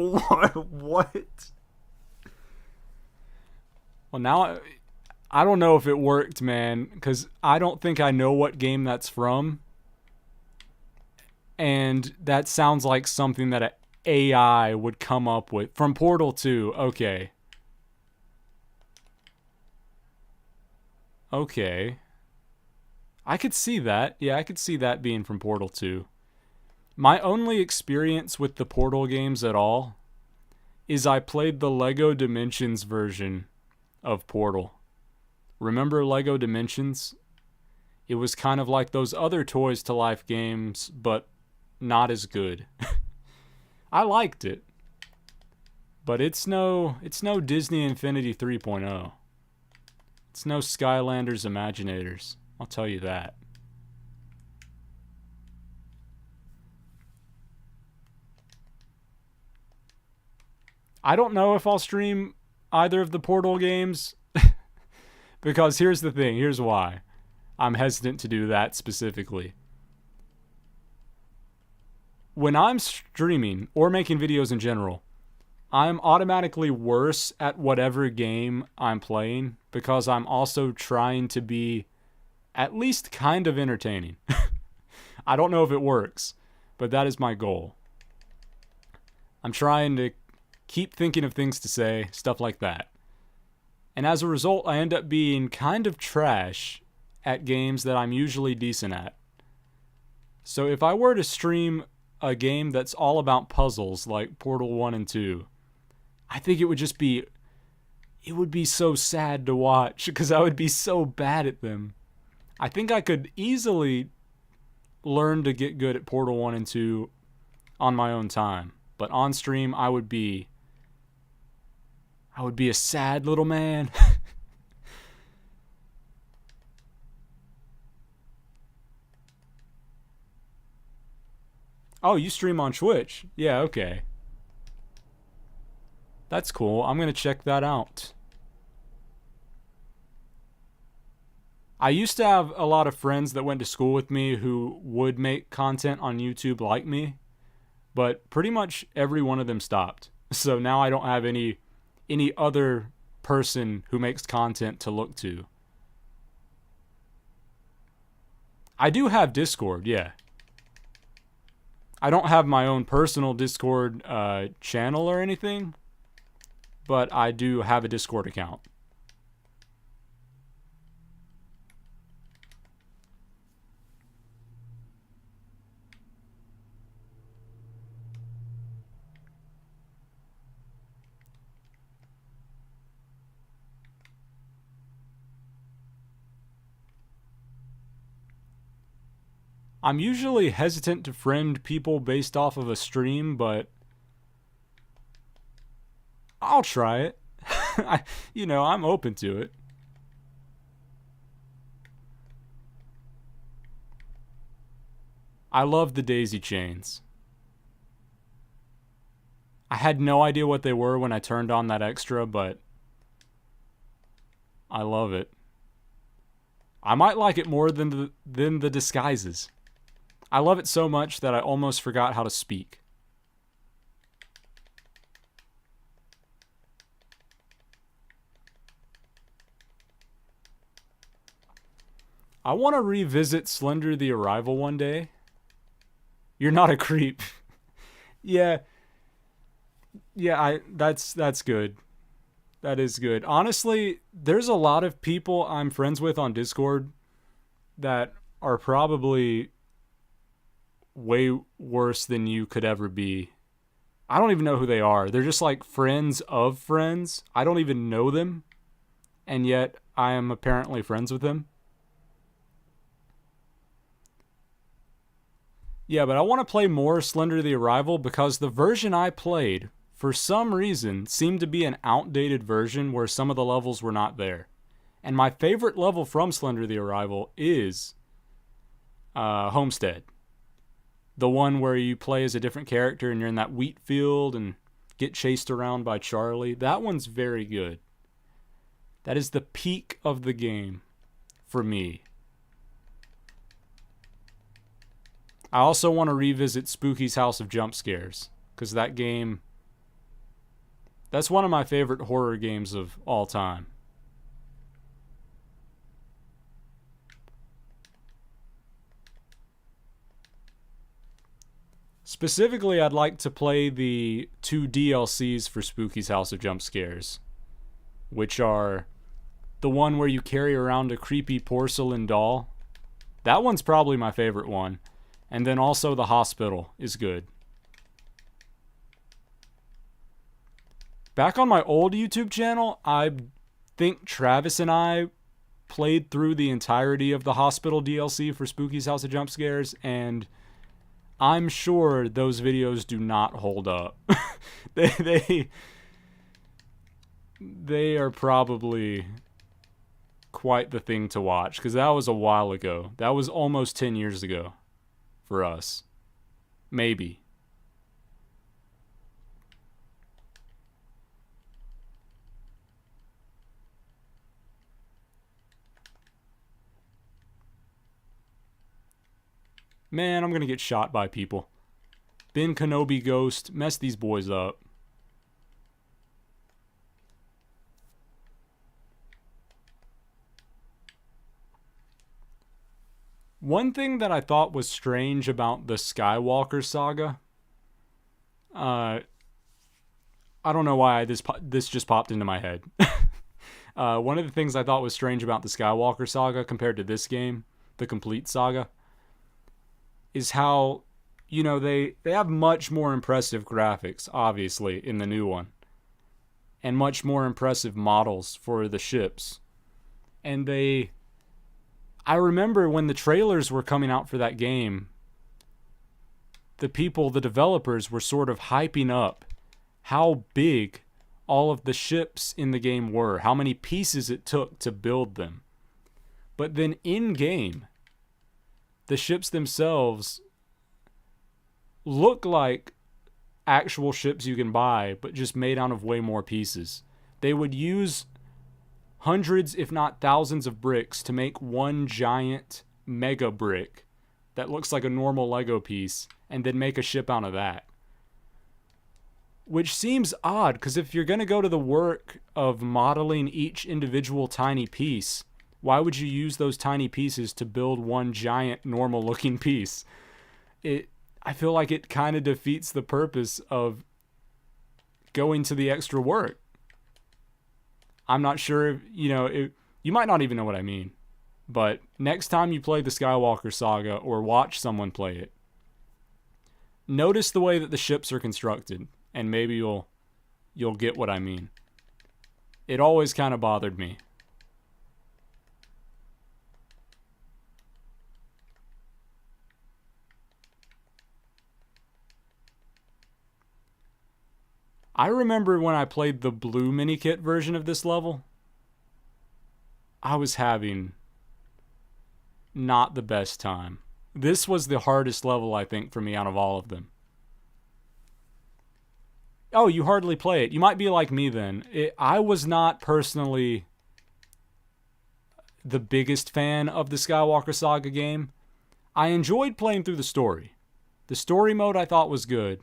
Well, now I don't know if it worked, man, because I don't think I know what game that's from. And that sounds like something that an AI would come up with. From Portal 2, okay. Okay. I could see that. Yeah, I could see that being from Portal 2. My only experience with the Portal games at all is I played the Lego Dimensions version of Portal. Remember Lego Dimensions? It was kind of like those other Toys to Life games, but not as good. I liked it, but it's no Disney Infinity 3.0. It's no Skylanders Imaginators. I'll tell you that. I don't know if I'll stream either of the Portal games because here's the thing. Here's why I'm hesitant to do that specifically. When I'm streaming or making videos in general, I'm automatically worse at whatever game I'm playing because I'm also trying to be at least kind of entertaining. I don't know if it works, but that is my goal. I'm trying to keep thinking of things to say, stuff like that. And as a result, I end up being kind of trash at games that I'm usually decent at. So if I were to stream a game that's all about puzzles like Portal 1 and 2, I think it would be so sad to watch because I would be so bad at them. I think I could easily learn to get good at Portal 1 and 2 on my own time. But on stream, I would be a sad little man. Oh, you stream on Twitch? Yeah, okay. That's cool. I'm going to check that out. I used to have a lot of friends that went to school with me who would make content on YouTube like me, but pretty much every one of them stopped. So now I don't have any other person who makes content to look to. I do have Discord, yeah. I don't have my own personal Discord channel or anything, but I do have a Discord account. I'm usually hesitant to friend people based off of a stream, but I'll try it. I'm open to it. I love the daisy chains. I had no idea what they were when I turned on that extra, but I love it. I might like it more than the disguises. I love it so much that I almost forgot how to speak. I want to revisit Slender the Arrival one day. You're not a creep. Yeah, that's good. That is good. Honestly, there's a lot of people I'm friends with on Discord that are probably way worse than you could ever be. I don't even know who they are. They're just like friends of friends. I don't even know them, and yet I am apparently friends with them. Yeah, but I want to play more Slender the Arrival because the version I played, for some reason, seemed to be an outdated version where some of the levels were not there. And my favorite level from Slender the Arrival is Homestead. The one where you play as a different character and you're in that wheat field and get chased around by Charlie. That one's very good. That is the peak of the game for me. I also want to revisit Spooky's House of Jump Scares, because that game, that's one of my favorite horror games of all time. Specifically, I'd like to play the 2 DLCs for Spooky's House of Jump Scares, which are the one where you carry around a creepy porcelain doll. That one's probably my favorite one. And then also the hospital is good. Back on my old YouTube channel, I think Travis and I played through the entirety of the hospital DLC for Spooky's House of Jump Scares, and I'm sure those videos do not hold up. they they are probably quite the thing to watch, because that was a while ago. That was almost 10 years ago for us. Maybe. Man, I'm gonna get shot by people. Ben Kenobi Ghost, mess these boys up. One thing that I thought was strange about the Skywalker saga, I don't know why this just popped into my head. One of the things I thought was strange about the Skywalker saga compared to this game, the Complete Saga, is how, you know, they have much more impressive graphics, obviously, in the new one. And much more impressive models for the ships. And I remember when the trailers were coming out for that game, the developers were sort of hyping up how big all of the ships in the game were, how many pieces it took to build them. But then in-game, the ships themselves look like actual ships you can buy, but just made out of way more pieces. They would use hundreds, if not thousands, of bricks to make one giant mega brick that looks like a normal Lego piece, and then make a ship out of that. Which seems odd, because if you're going to go to the work of modeling each individual tiny piece, why would you use those tiny pieces to build one giant normal-looking piece? I feel like it kind of defeats the purpose of going to the extra work. I'm not sure if, you might not even know what I mean. But next time you play the Skywalker Saga or watch someone play it, notice the way that the ships are constructed, and maybe you'll get what I mean. It always kind of bothered me. I remember when I played the Blue Minikit version of this level, I was having not the best time. This was the hardest level, I think, for me out of all of them. Oh, you hardly play it. You might be like me then. I was not personally the biggest fan of the Skywalker Saga game. I enjoyed playing through the story. The story mode I thought was good,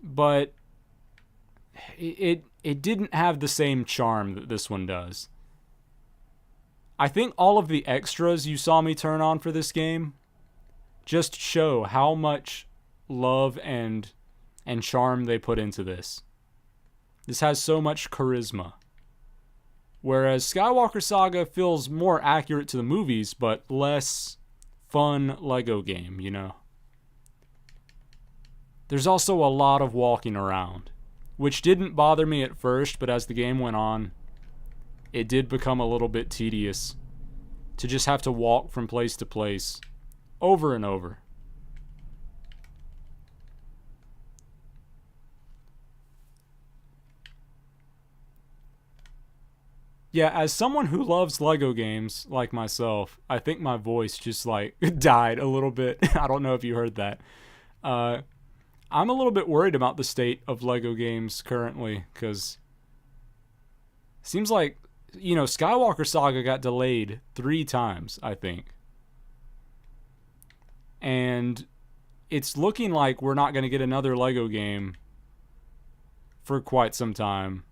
but it didn't have the same charm that this one does. I think all of the extras you saw me turn on for this game just show how much love and charm they put into this. This has so much charisma. Whereas Skywalker Saga feels more accurate to the movies, but less fun Lego game, you know? There's also a lot of walking around, which didn't bother me at first, but as the game went on, it did become a little bit tedious to just have to walk from place to place over and over. Yeah, as someone who loves Lego games, like myself, I think my voice just, died a little bit. I don't know if you heard that. I'm a little bit worried about the state of Lego games currently, because it seems like, Skywalker Saga got delayed 3 times, I think. And it's looking like we're not going to get another Lego game for quite some time.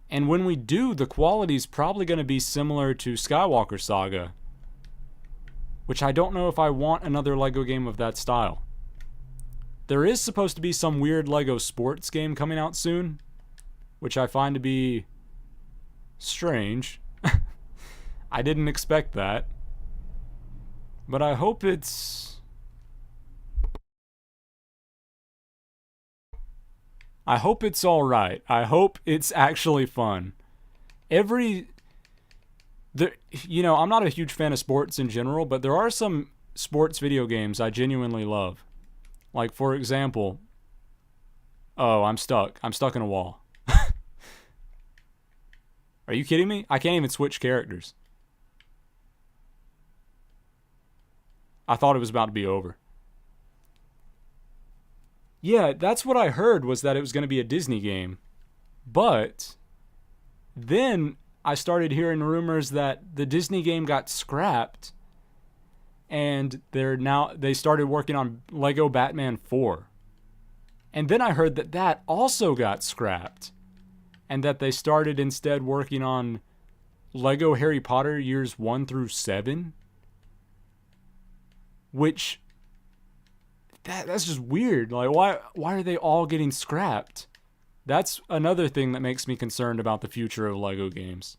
And when we do, the quality's probably going to be similar to Skywalker Saga, which I don't know if I want another Lego game of that style. There is supposed to be some weird Lego sports game coming out soon, which I find to be strange. I didn't expect that. But I hope it's alright. I hope it's actually fun. I'm not a huge fan of sports in general, but there are some sports video games I genuinely love. Like, for example, oh, I'm stuck. I'm stuck in a wall. Are you kidding me? I can't even switch characters. I thought it was about to be over. Yeah, that's what I heard, was that it was going to be a Disney game. But then I started hearing rumors that the Disney game got scrapped, and they started working on Lego Batman 4. And then I heard that that also got scrapped, and that they started instead working on Lego Harry Potter years 1 through 7, which that's just weird. Like, why are they all getting scrapped? That's another thing that makes me concerned about the future of Lego games.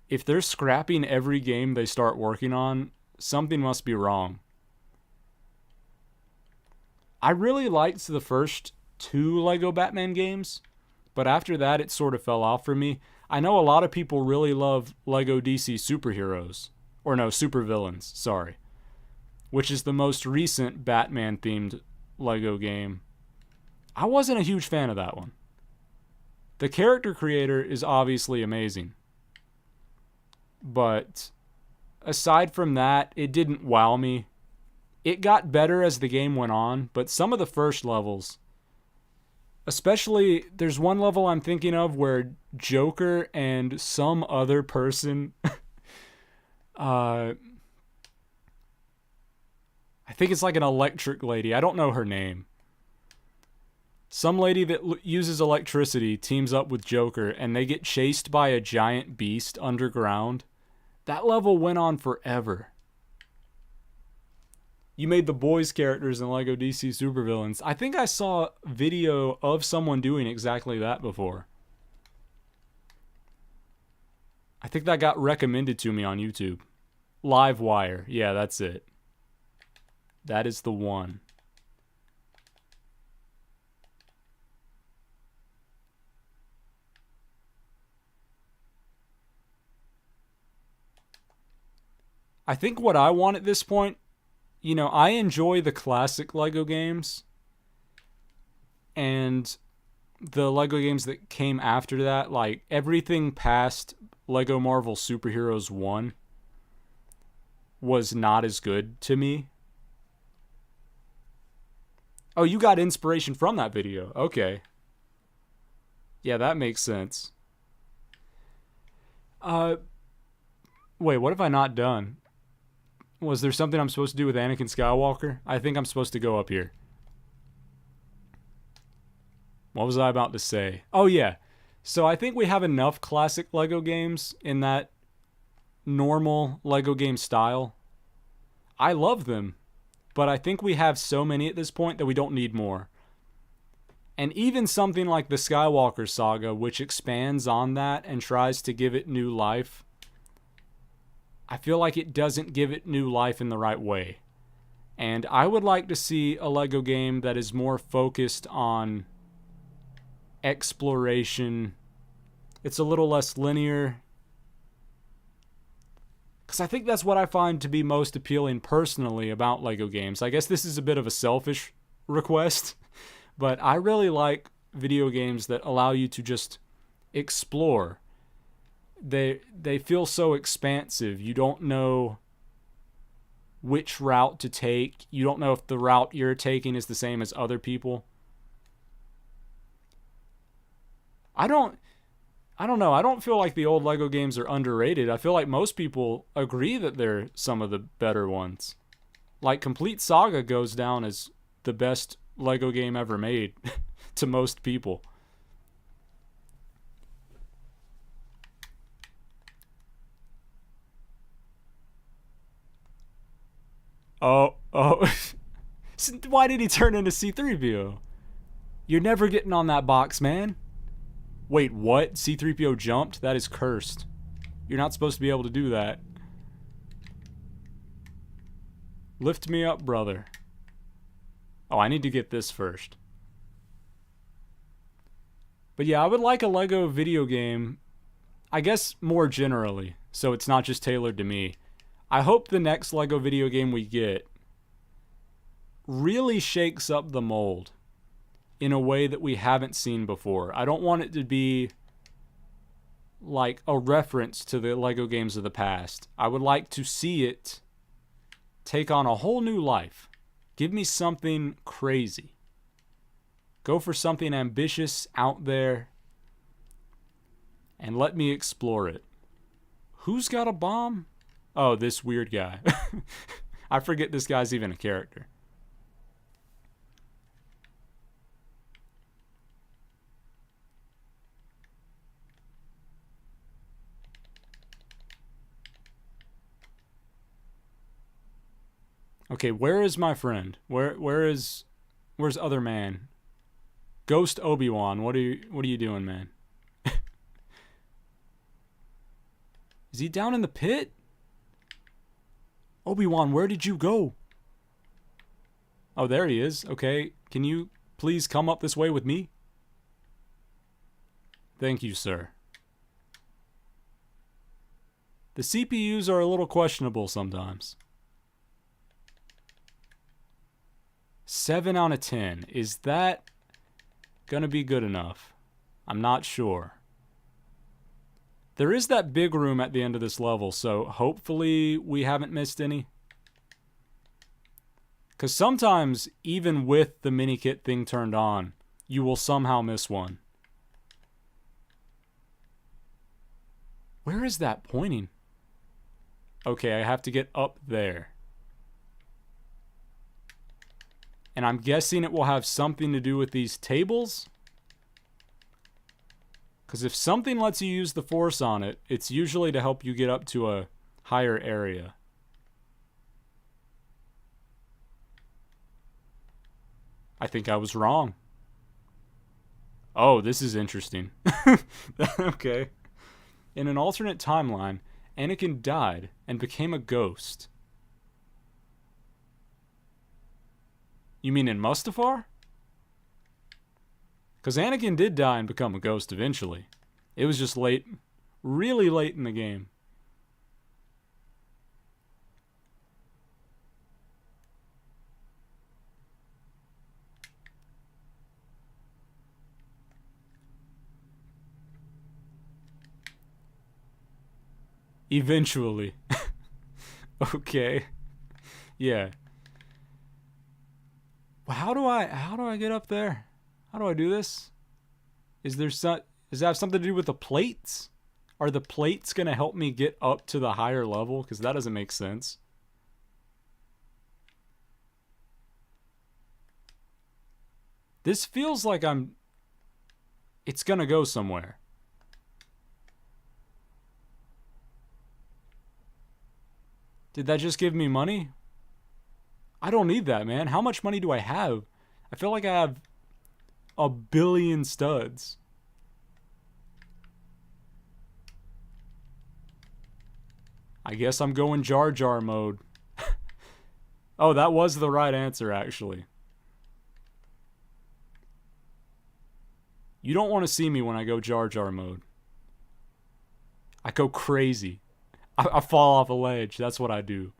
If they're scrapping every game they start working on, something must be wrong. I really liked the first 2 Lego Batman games, but after that it sort of fell off for me. I know a lot of people really love Lego DC Superheroes. Or no, Supervillains, sorry. Which is the most recent Batman-themed Lego game. I wasn't a huge fan of that one. The character creator is obviously amazing. But aside from that, it didn't wow me. It got better as the game went on, but some of the first levels, especially, there's one level I'm thinking of where Joker and some other person, I think it's like an electric lady. I don't know her name. Some lady that uses electricity teams up with Joker, and they get chased by a giant beast underground. That level went on forever. You made the boys characters in Lego DC Supervillains. I think I saw a video of someone doing exactly that before. I think that got recommended to me on YouTube. Livewire. Yeah, that's it. That is the one. I think what I want at this point, you know, I enjoy the classic Lego games, and the Lego games that came after that, like everything past Lego Marvel Superheroes 1 was not as good to me. Oh, you got inspiration from that video. Okay. Yeah, that makes sense. Wait, what have I not done? Was there something I'm supposed to do with Anakin Skywalker? I think I'm supposed to go up here. What was I about to say? Oh, yeah. So I think we have enough classic Lego games in that normal Lego game style. I love them, but I think we have so many at this point that we don't need more. And even something like the Skywalker Saga, which expands on that and tries to give it new life, I feel like it doesn't give it new life in the right way. And I would like to see a Lego game that is more focused on exploration. It's a little less linear. Because I think that's what I find to be most appealing personally about Lego games. I guess this is a bit of a selfish request, but I really like video games that allow you to just explore. They feel so expansive. You don't know which route to take. You don't know if the route you're taking is the same as other people. I don't know. I don't feel like the old Lego games are underrated. I feel like most people agree that they're some of the better ones. Like Complete Saga goes down as the best Lego game ever made to most people. Oh. Why did he turn into C-3PO? You're never getting on that box, man. Wait, what? C-3PO jumped? That is cursed. You're not supposed to be able to do that. Lift me up, brother. Oh, I need to get this first. But yeah, I would like a Lego video game, I guess more generally, so it's not just tailored to me. I hope the next LEGO video game we get really shakes up the mold in a way that we haven't seen before. I don't want it to be like a reference to the LEGO games of the past. I would like to see it take on a whole new life. Give me something crazy. Go for something ambitious out there and let me explore it. Who's got a bomb? Oh, this weird guy. I forget this guy's even a character. Okay, where is my friend? Where's other man? Ghost Obi-Wan, what are you doing, man? Is he down in the pit? Obi-Wan, where did you go? Oh, there he is. Okay, can you please come up this way with me? Thank you, sir. The CPUs are a little questionable sometimes. 7 out of 10. Is that gonna be good enough? I'm not sure. There is that big room at the end of this level, so hopefully we haven't missed any. Because sometimes, even with the minikit thing turned on, you will somehow miss one. Where is that pointing? Okay, I have to get up there. And I'm guessing it will have something to do with these tables. Because if something lets you use the force on it, it's usually to help you get up to a higher area. I think I was wrong. Oh, this is interesting. Okay. In an alternate timeline, Anakin died and became a ghost. You mean in Mustafar? Because Anakin did die and become a ghost eventually. It was just late, really late in the game. Eventually. Okay. Yeah. Well, how do I get up there? How do I do this? Does that have something to do with the plates? Are the plates going to help me get up to the higher level? Because that doesn't make sense. This feels like it's going to go somewhere. Did that just give me money? I don't need that, man. How much money do I have? I feel like I have a billion studs. I guess I'm going Jar Jar mode. Oh, that was the right answer, actually. You don't want to see me when I go Jar Jar mode. I go crazy. I fall off a ledge. That's what I do.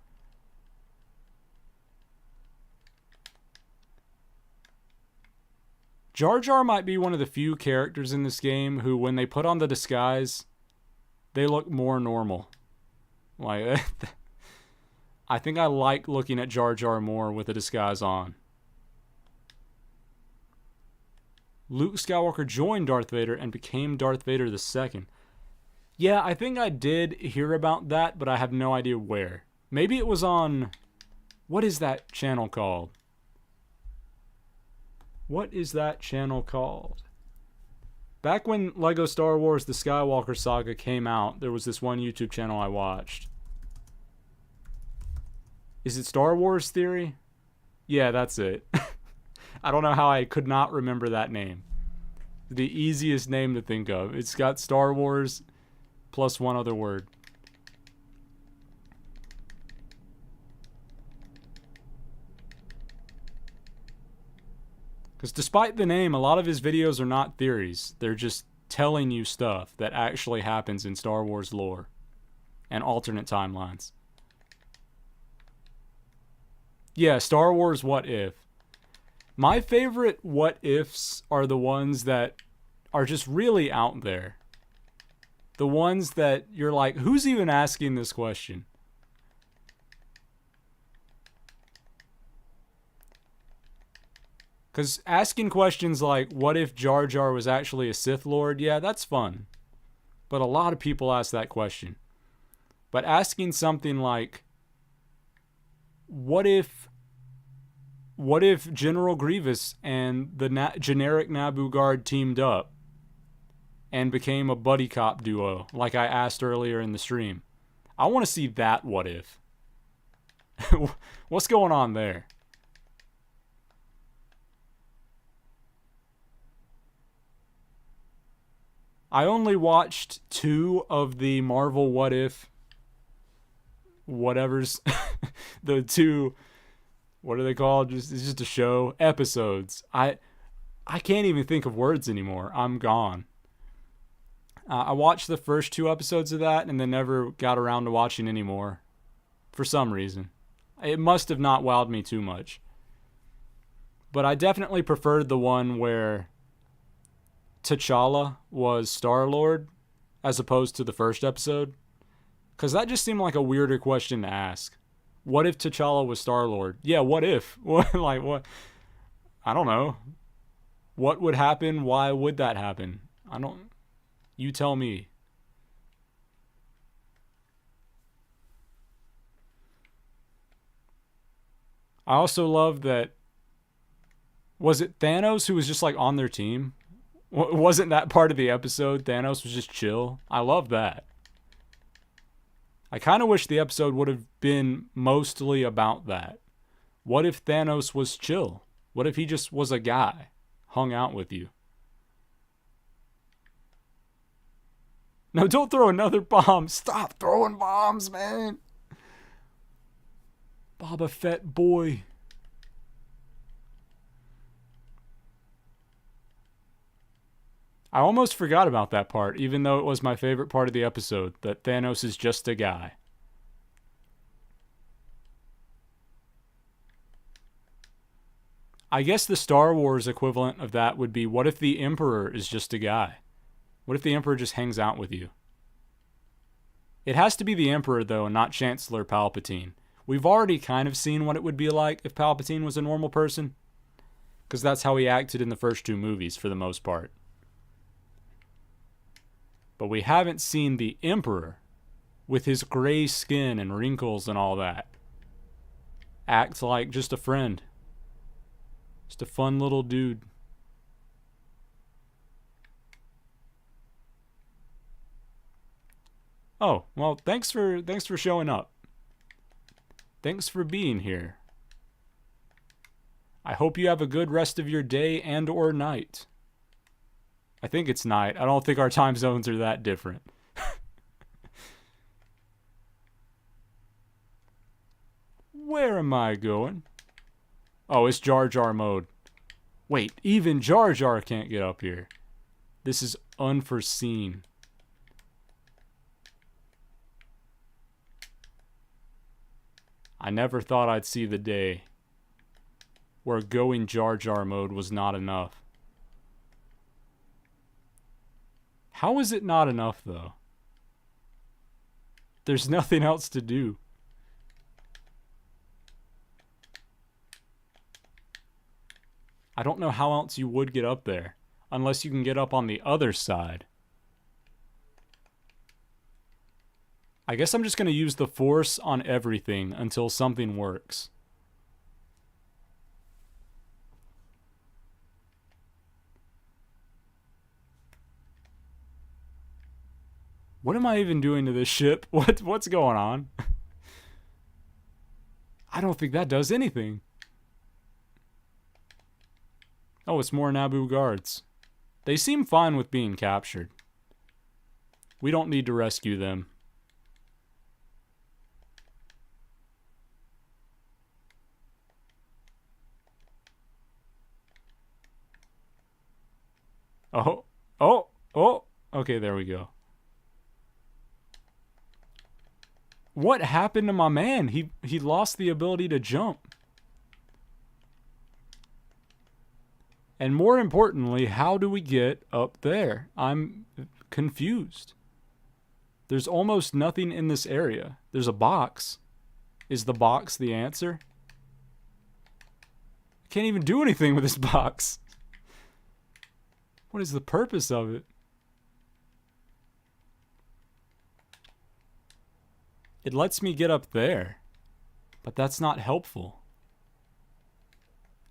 Jar Jar might be one of the few characters in this game who, when they put on the disguise, they look more normal. Like, I think I like looking at Jar Jar more with a disguise on. Luke Skywalker joined Darth Vader and became Darth Vader II. Yeah, I think I did hear about that, but I have no idea where. Maybe it was on... What is that channel called? What is that channel called? Back when LEGO Star Wars The Skywalker Saga came out, there was this one YouTube channel I watched. Is it Star Wars Theory? Yeah, that's it. I don't know how I could not remember that name. The easiest name to think of. It's got Star Wars plus one other word. Because despite the name, a lot of his videos are not theories. They're just telling you stuff that actually happens in Star Wars lore and alternate timelines. Yeah, Star Wars What If. My favorite what ifs are the ones that are just really out there. The ones that you're like, who's even asking this question? Because asking questions like, what if Jar Jar was actually a Sith Lord? Yeah, that's fun. But a lot of people ask that question. But asking something like, what if General Grievous and the generic Naboo guard teamed up and became a buddy cop duo, like I asked earlier in the stream? I want to see that what if. What's going on there? I only watched 2 of the Marvel What If whatevers. The 2, what are they called? It's just a show. Episodes. I can't even think of words anymore. I'm gone. I watched the first 2 episodes of that and then never got around to watching any more. For some reason. It must have not wowed me too much. But I definitely preferred the one where T'Challa was Star-Lord as opposed to the first episode. Because that just seemed like a weirder question to ask. What if T'Challa was Star-Lord? Yeah, what if? Like, what? I don't know. What would happen? Why would that happen? I don't... You tell me. I also love that... Was it Thanos who was just, like, on their team? Wasn't that part of the episode? Thanos was just chill? I love that. I kind of wish the episode would have been mostly about that. What if Thanos was chill? What if he just was a guy? Hung out with you? No, don't throw another bomb. Stop throwing bombs, man. Boba Fett boy. I almost forgot about that part, even though it was my favorite part of the episode, that Thanos is just a guy. I guess the Star Wars equivalent of that would be, what if the Emperor is just a guy? What if the Emperor just hangs out with you? It has to be the Emperor, though, and not Chancellor Palpatine. We've already kind of seen what it would be like if Palpatine was a normal person, because that's how he acted in the first 2 movies, for the most part. But we haven't seen the Emperor, with his gray skin and wrinkles and all that, act like just a friend. Just a fun little dude. Oh, well, thanks for showing up. Thanks for being here. I hope you have a good rest of your day and or night. I think it's night. I don't think our time zones are that different. Where am I going? Oh, it's Jar Jar mode. Wait, even Jar Jar can't get up here. This is unforeseen. I never thought I'd see the day where going Jar Jar mode was not enough. How is it not enough, though? There's nothing else to do. I don't know how else you would get up there, unless you can get up on the other side. I guess I'm just going to use the Force on everything until something works. What am I even doing to this ship? What's going on? I don't think that does anything. Oh, it's more Naboo guards. They seem fine with being captured. We don't need to rescue them. Oh. Okay, there we go. What happened to my man? He lost the ability to jump. And more importantly, how do we get up there? I'm confused. There's almost nothing in this area. There's a box. Is the box the answer? I can't even do anything with this box. What is the purpose of it? It lets me get up there, but that's not helpful.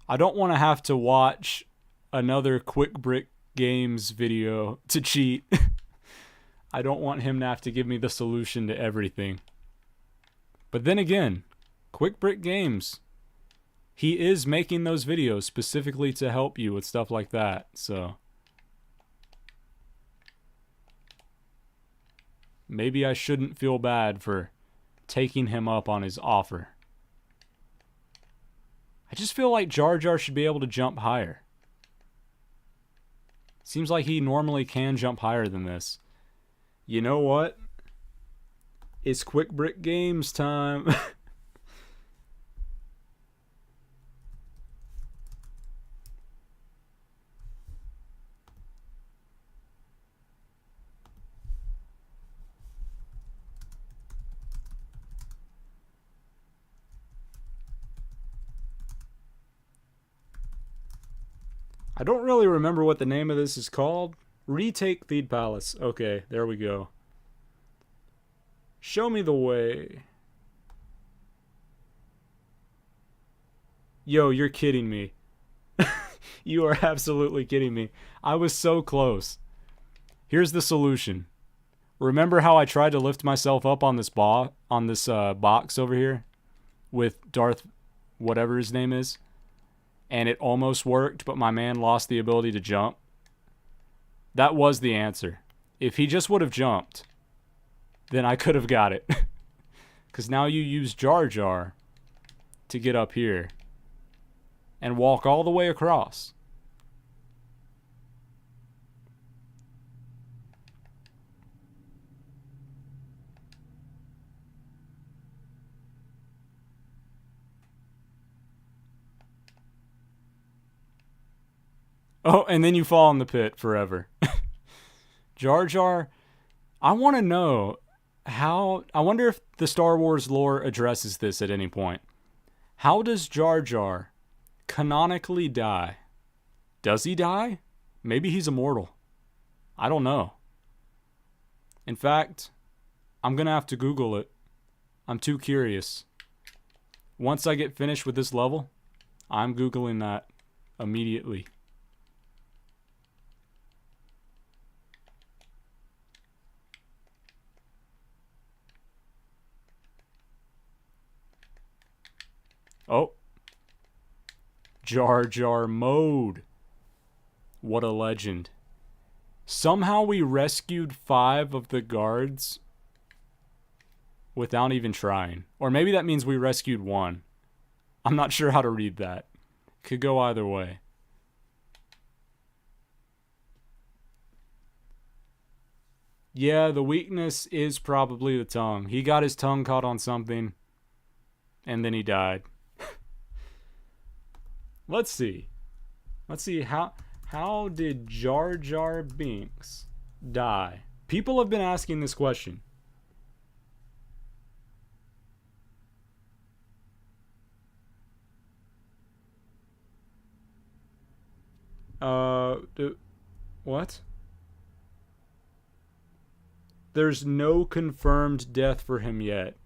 I don't want to have to watch another Quick Brick Games video to cheat. I don't want him to have to give me the solution to everything. But then again, Quick Brick Games, he is making those videos specifically to help you with stuff like that, so maybe I shouldn't feel bad for taking him up on his offer. I just feel like Jar Jar should be able to jump higher. Seems like he normally can jump higher than this. You know what? It's Quick Brick Games time. I don't really remember what the name of this is called. Retake Theed Palace. Okay, there we go. Show me the way. Yo, you're kidding me. You are absolutely kidding me. I was so close. Here's the solution. Remember how I tried to lift myself up on this box over here with Darth whatever his name is? And it almost worked, but my man lost the ability to jump. That was the answer. If he just would have jumped, then I could have got it. Because now you use Jar Jar to get up here and walk all the way across. Oh, and then you fall in the pit forever. Jar Jar, I want to know how... I wonder if the Star Wars lore addresses this at any point. How does Jar Jar canonically die? Does he die? Maybe he's immortal. I don't know. In fact, I'm going to have to Google it. I'm too curious. Once I get finished with this level, I'm Googling that immediately. Oh. Jar Jar mode. What a legend. Somehow we rescued 5 of the guards without even trying. Or maybe that means we rescued 1. I'm not sure how to read that. Could go either way. Yeah, the weakness is probably the tongue. He got his tongue caught on something, and then he died. Let's see. Let's see, how did Jar Jar Binks die? People have been asking this question. What? There's no confirmed death for him yet.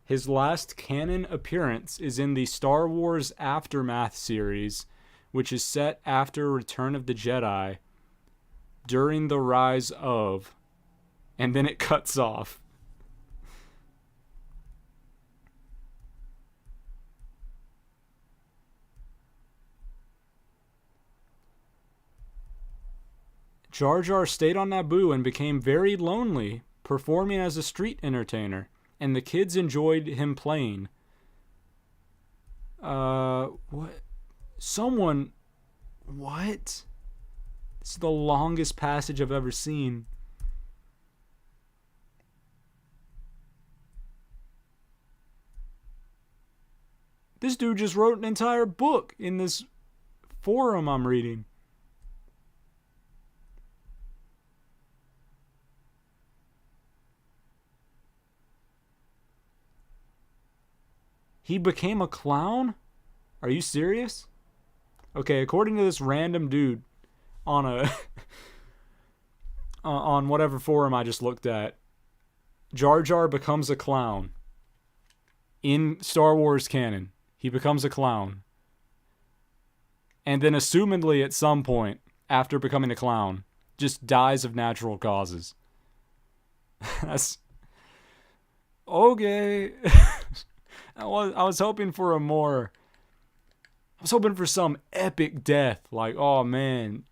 His last canon appearance is in the Star Wars Aftermath series, which is set after Return of the Jedi, during the rise of, and then it cuts off. Jar Jar stayed on Naboo and became very lonely, performing as a street entertainer, and the kids enjoyed him playing. What? Someone... What? This is the longest passage I've ever seen. This dude just wrote an entire book in this forum I'm reading. He became a clown? Are you serious? Okay, according to this random dude on a on whatever forum I just looked at, Jar Jar becomes a clown. In Star Wars canon, he becomes a clown. And then assumedly at some point, after becoming a clown, just dies of natural causes. That's... okay. I was hoping for a more... I was hoping for some epic death. Like, oh man,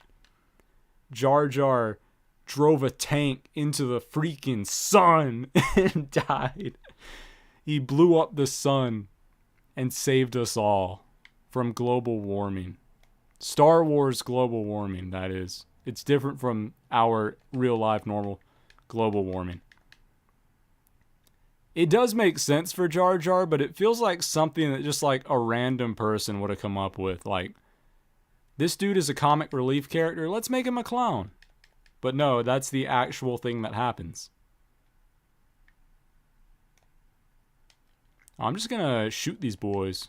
Jar Jar drove a tank into the freaking sun and died. He blew up the sun and saved us all from global warming. Star Wars global warming, that is. It's different from our real life normal global warming. It does make sense for Jar Jar, but it feels like something that just like a random person would have come up with. Like, this dude is a comic relief character, let's make him a clown. But no, that's the actual thing that happens. I'm just gonna shoot these boys.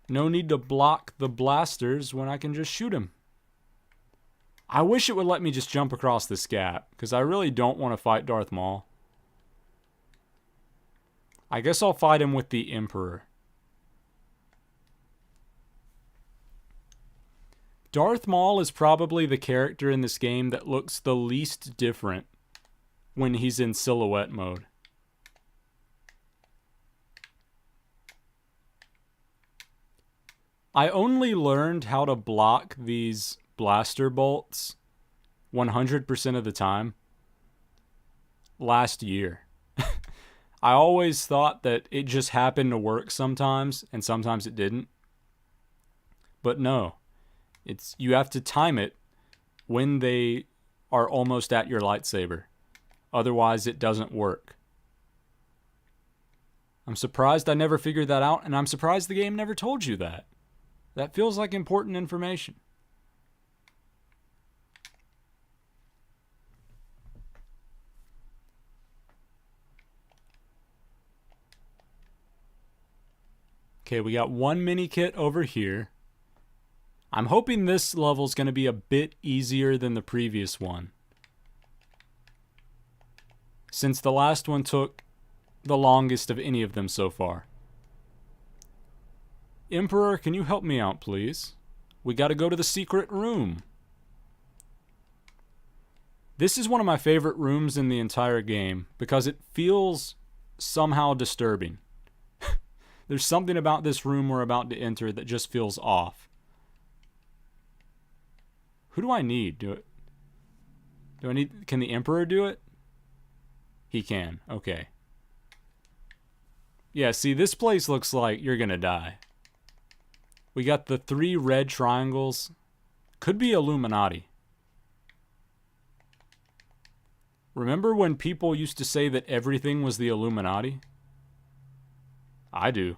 No need to block the blasters when I can just shoot him. I wish it would let me just jump across this gap, because I really don't want to fight Darth Maul. I guess I'll fight him with the Emperor. Darth Maul is probably the character in this game that looks the least different when he's in silhouette mode. I only learned how to block these blaster bolts 100% of the time last year. I always thought that it just happened to work sometimes, and sometimes it didn't. But no, you have to time it when they are almost at your lightsaber. Otherwise, it doesn't work. I'm surprised I never figured that out, and I'm surprised the game never told you that. That feels like important information. Okay, we got one mini kit over here. I'm hoping this level's going to be a bit easier than the previous one, since the last one took the longest of any of them so far. Emperor, can you help me out, please? We got to go to the secret room. This is one of my favorite rooms in the entire game because it feels somehow disturbing. There's something about this room we're about to enter that just feels off. Who do I need? Can the Emperor do it? He can. Okay. Yeah, see, this place looks like you're gonna die. We got the 3 red triangles. Could be Illuminati. Remember when people used to say that everything was the Illuminati? I do.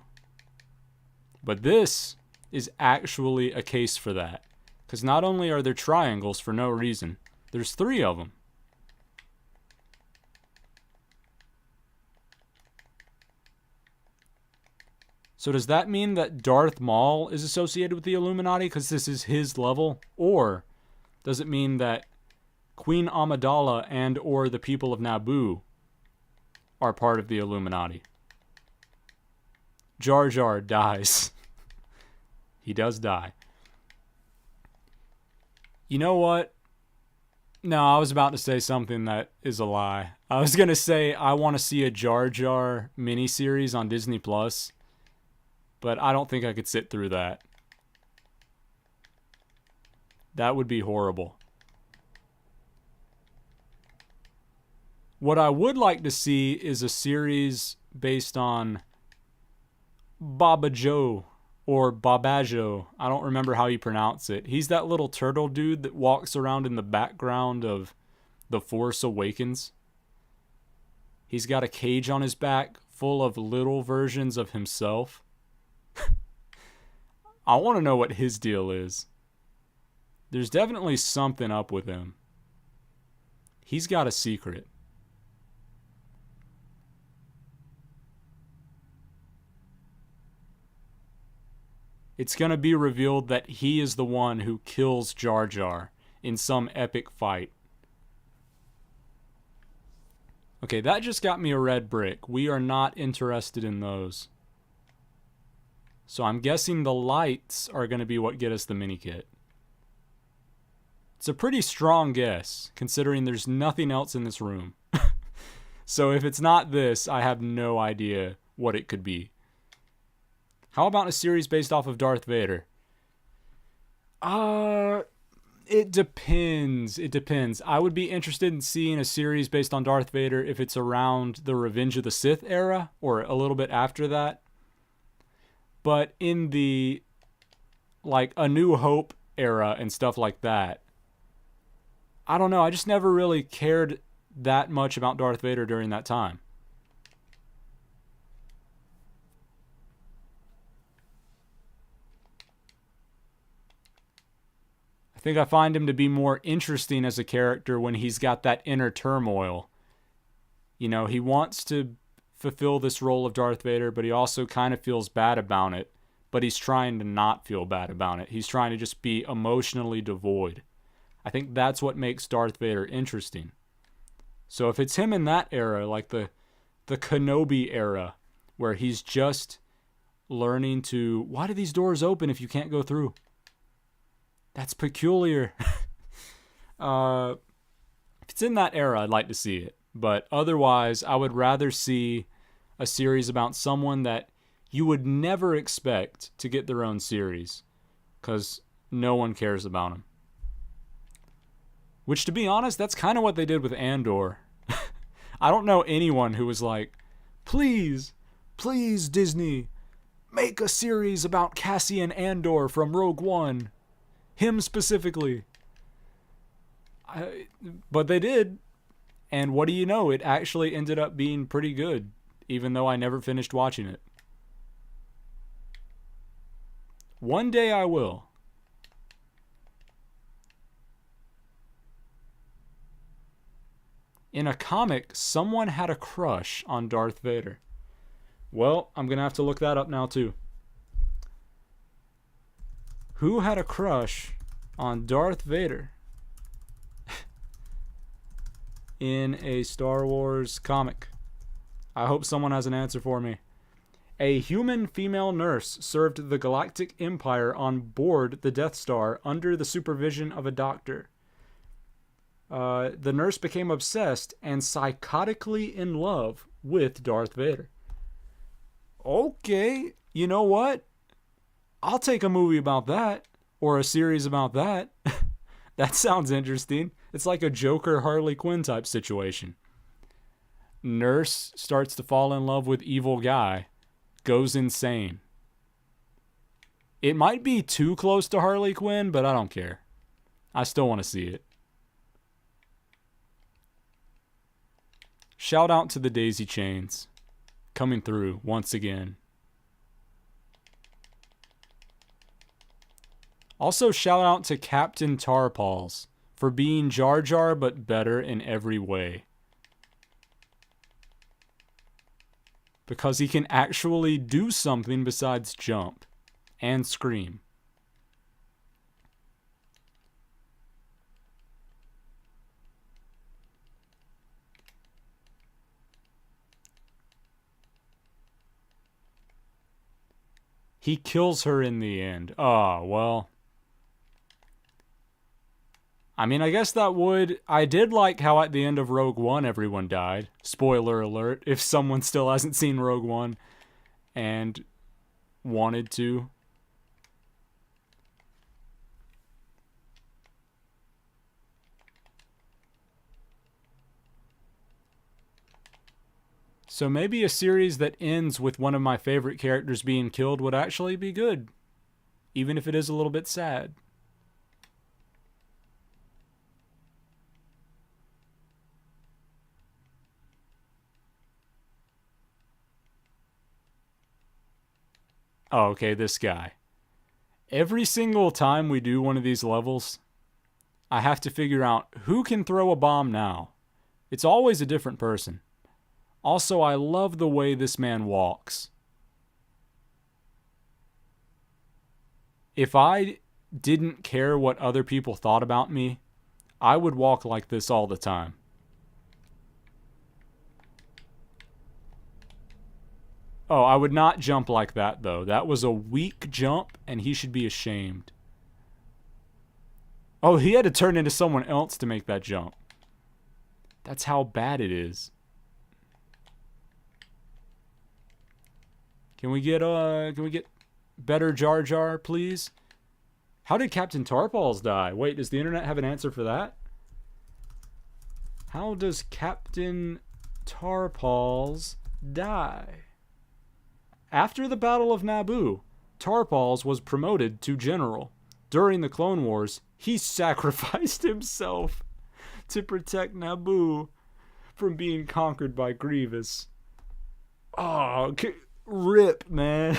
But this is actually a case for that. Because not only are there triangles for no reason, there's 3 of them. So does that mean that Darth Maul is associated with the Illuminati because this is his level? Or does it mean that Queen Amidala and or the people of Naboo are part of the Illuminati? Jar Jar dies. He does die. You know what? No, I was about to say something that is a lie. I was going to say I want to see a Jar Jar miniseries on Disney Plus. But I don't think I could sit through that. That would be horrible. What I would like to see is a series based on Baba Joe or Babajo. I don't remember how you pronounce it. He's that little turtle dude that walks around in the background of The Force Awakens. He's got a cage on his back full of little versions of himself. I want to know what his deal is. There's definitely something up with him. He's got a secret. It's going to be revealed that he is the one who kills Jar Jar in some epic fight. Okay, that just got me a red brick. We are not interested in those. So I'm guessing the lights are going to be what get us the minikit. It's a pretty strong guess, considering there's nothing else in this room. So if it's not this, I have no idea what it could be. How about a series based off of Darth Vader? It depends. It depends. I would be interested in seeing a series based on Darth Vader if it's around the Revenge of the Sith era or a little bit after that. But in the, like, A New Hope era and stuff like that, I don't know. I just never really cared that much about Darth Vader during that time. I think I find him to be more interesting as a character when he's got that inner turmoil. You know, he wants to fulfill this role of Darth Vader, but he also kind of feels bad about it. But he's trying to not feel bad about it. He's trying to just be emotionally devoid. I think that's what makes Darth Vader interesting. So if it's him in that era, like the Kenobi era, where he's just learning to... Why do these doors open if you can't go through? That's peculiar. If it's in that era, I'd like to see it. But otherwise, I would rather see a series about someone that you would never expect to get their own series. Because no one cares about them. Which, to be honest, that's kind of what they did with Andor. I don't know anyone who was like, please, please, Disney, make a series about Cassian Andor from Rogue One. Him specifically. But they did. And what do you know? It actually ended up being pretty good, even though I never finished watching it. One day I will. In a comic, someone had a crush on Darth Vader. Well, I'm going to have to look that up now too. Who had a crush on Darth Vader in a Star Wars comic? I hope someone has an answer for me. A human female nurse served the Galactic Empire on board the Death Star under the supervision of a doctor. The nurse became obsessed and psychotically in love with Darth Vader. Okay, you know what? I'll take a movie about that, or a series about that. That sounds interesting. It's like a Joker Harley Quinn type situation. Nurse starts to fall in love with evil guy, goes insane. It might be too close to Harley Quinn, but I don't care. I still want to see it. Shout out to the Daisy Chains coming through once again. Also, shout out to Captain Tarpals for being Jar Jar but better in every way. Because he can actually do something besides jump and scream. He kills her in the end. Oh, well. I mean, I guess that would... I did like how at the end of Rogue One everyone died. Spoiler alert, if someone still hasn't seen Rogue One and wanted to. So maybe a series that ends with one of my favorite characters being killed would actually be good. Even if it is a little bit sad. Oh, okay, this guy. Every single time we do one of these levels, I have to figure out who can throw a bomb now. It's always a different person. Also, I love the way this man walks. If I didn't care what other people thought about me, I would walk like this all the time. Oh, I would not jump like that, though. That was a weak jump, and he should be ashamed. Oh, he had to turn into someone else to make that jump. That's how bad it is. Can we get better Jar Jar, please? How did Captain Tarpals die? Wait, does the internet have an answer for that? How does Captain Tarpals die? After the Battle of Naboo, Tarpals was promoted to general. During the Clone Wars, he sacrificed himself to protect Naboo from being conquered by Grievous. Oh, rip, man.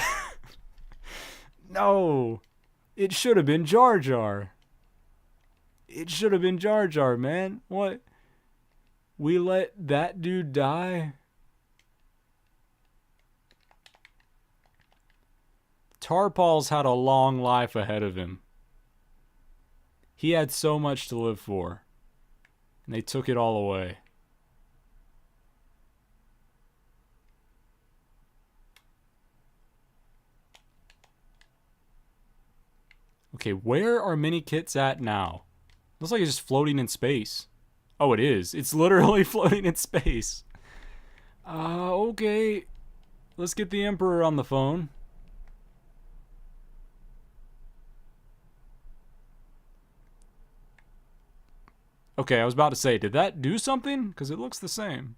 No. It should have been Jar Jar. It should have been Jar Jar, man. What? We let that dude die? Tarpals had a long life ahead of him. He had so much to live for. And they took it all away. Okay, where are Minikits at now? Looks like it's just floating in space. Oh, it is. It's literally floating in space. Okay. Let's get the Emperor on the phone. Okay, I was about to say, did that do something? Because it looks the same.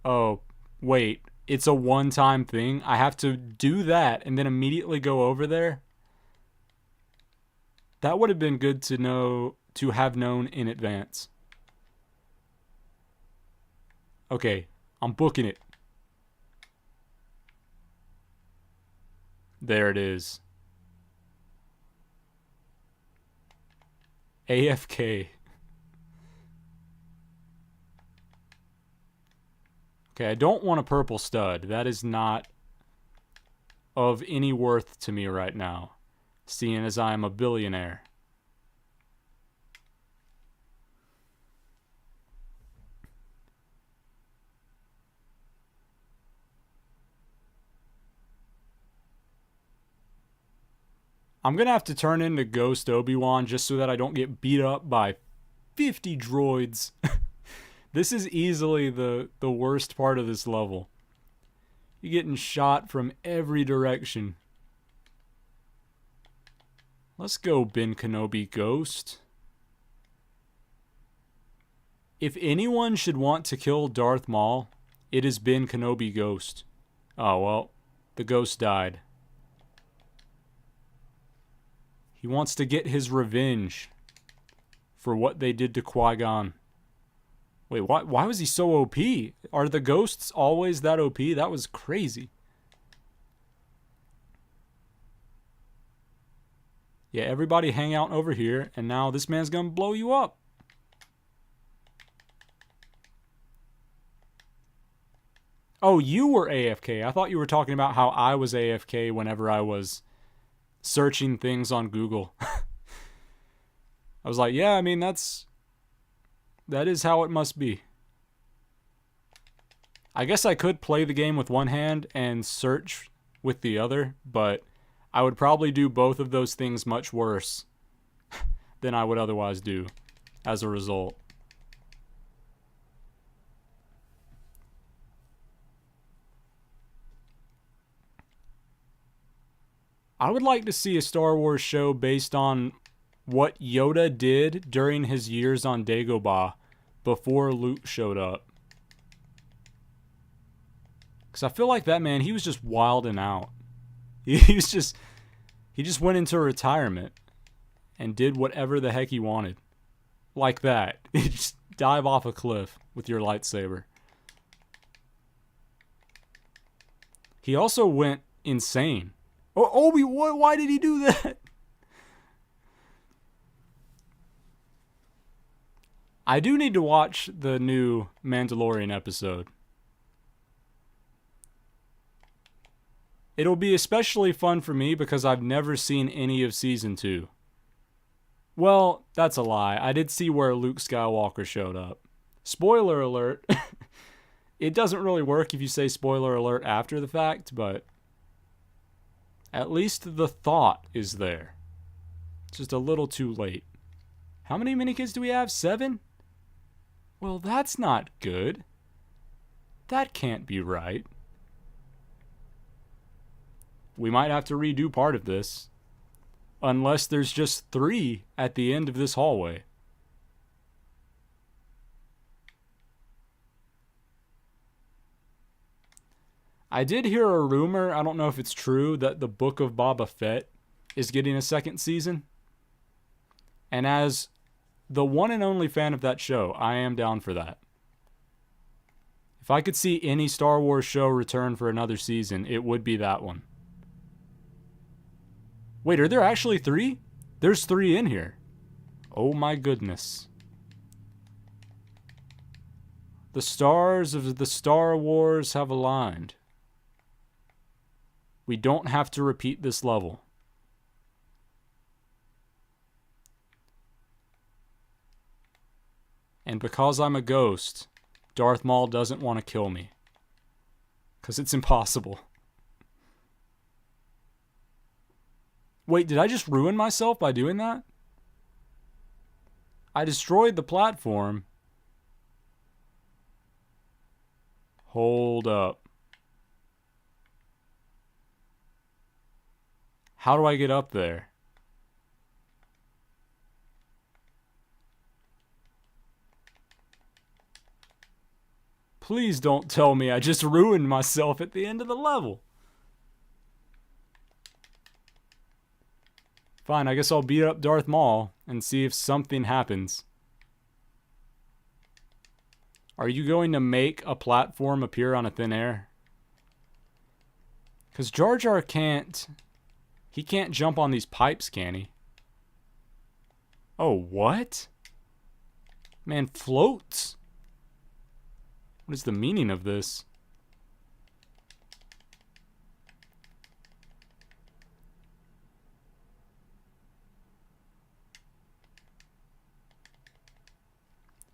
Oh, wait. It's a one-time thing? I have to do that and then immediately go over there? That would have been good to know, to have known in advance. Okay, I'm booking it. There it is. AFK. Okay, I don't want a purple stud. That is not of any worth to me right now, seeing as I am a billionaire. I'm going to have to turn into Ghost Obi-Wan just so that I don't get beat up by 50 droids. This is easily the worst part of this level. You're getting shot from every direction. Let's go, Ben Kenobi Ghost. If anyone should want to kill Darth Maul, it is Ben Kenobi Ghost. Oh, well, the ghost died. He wants to get his revenge for what they did to Qui-Gon. Wait, why was he so OP? Are the ghosts always that OP? That was crazy. Yeah, everybody hang out over here, and now this man's gonna blow you up. Oh, you were AFK. I thought you were talking about how I was AFK whenever I was searching things on Google. I was like, yeah, I mean, that is how it must be. I guess I could play the game with one hand and search with the other, but I would probably do both of those things much worse than I would otherwise do as a result. I would like to see a Star Wars show based on what Yoda did during his years on Dagobah before Luke showed up. Because I feel like that man, he was just wilding out. He just went into retirement and did whatever the heck he wanted. Like that. He just dive off a cliff with your lightsaber. He also went insane. Oh, Obi, why did he do that? I do need to watch the new Mandalorian episode. It'll be especially fun for me because I've never seen any of Season 2. Well, that's a lie. I did see where Luke Skywalker showed up. Spoiler alert. It doesn't really work if you say spoiler alert after the fact, but at least the thought is there. It's just a little too late. How many minikits do we have? 7? Well, that's not good. That can't be right. We might have to redo part of this. Unless there's just 3 at the end of this hallway. I did hear a rumor, I don't know if it's true, that the Book of Boba Fett is getting a second season. And as the one and only fan of that show, I am down for that. If I could see any Star Wars show return for another season, it would be that one. Wait, are there actually 3? There's 3 in here. Oh my goodness. The stars of the Star Wars have aligned. We don't have to repeat this level. And because I'm a ghost, Darth Maul doesn't want to kill me. Because it's impossible. Wait, did I just ruin myself by doing that? I destroyed the platform. Hold up. How do I get up there? Please don't tell me I just ruined myself at the end of the level. Fine, I guess I'll beat up Darth Maul and see if something happens. Are you going to make a platform appear on a thin air? Because Jar Jar can't... He can't jump on these pipes, can he? Oh, what? Man floats? What is the meaning of this?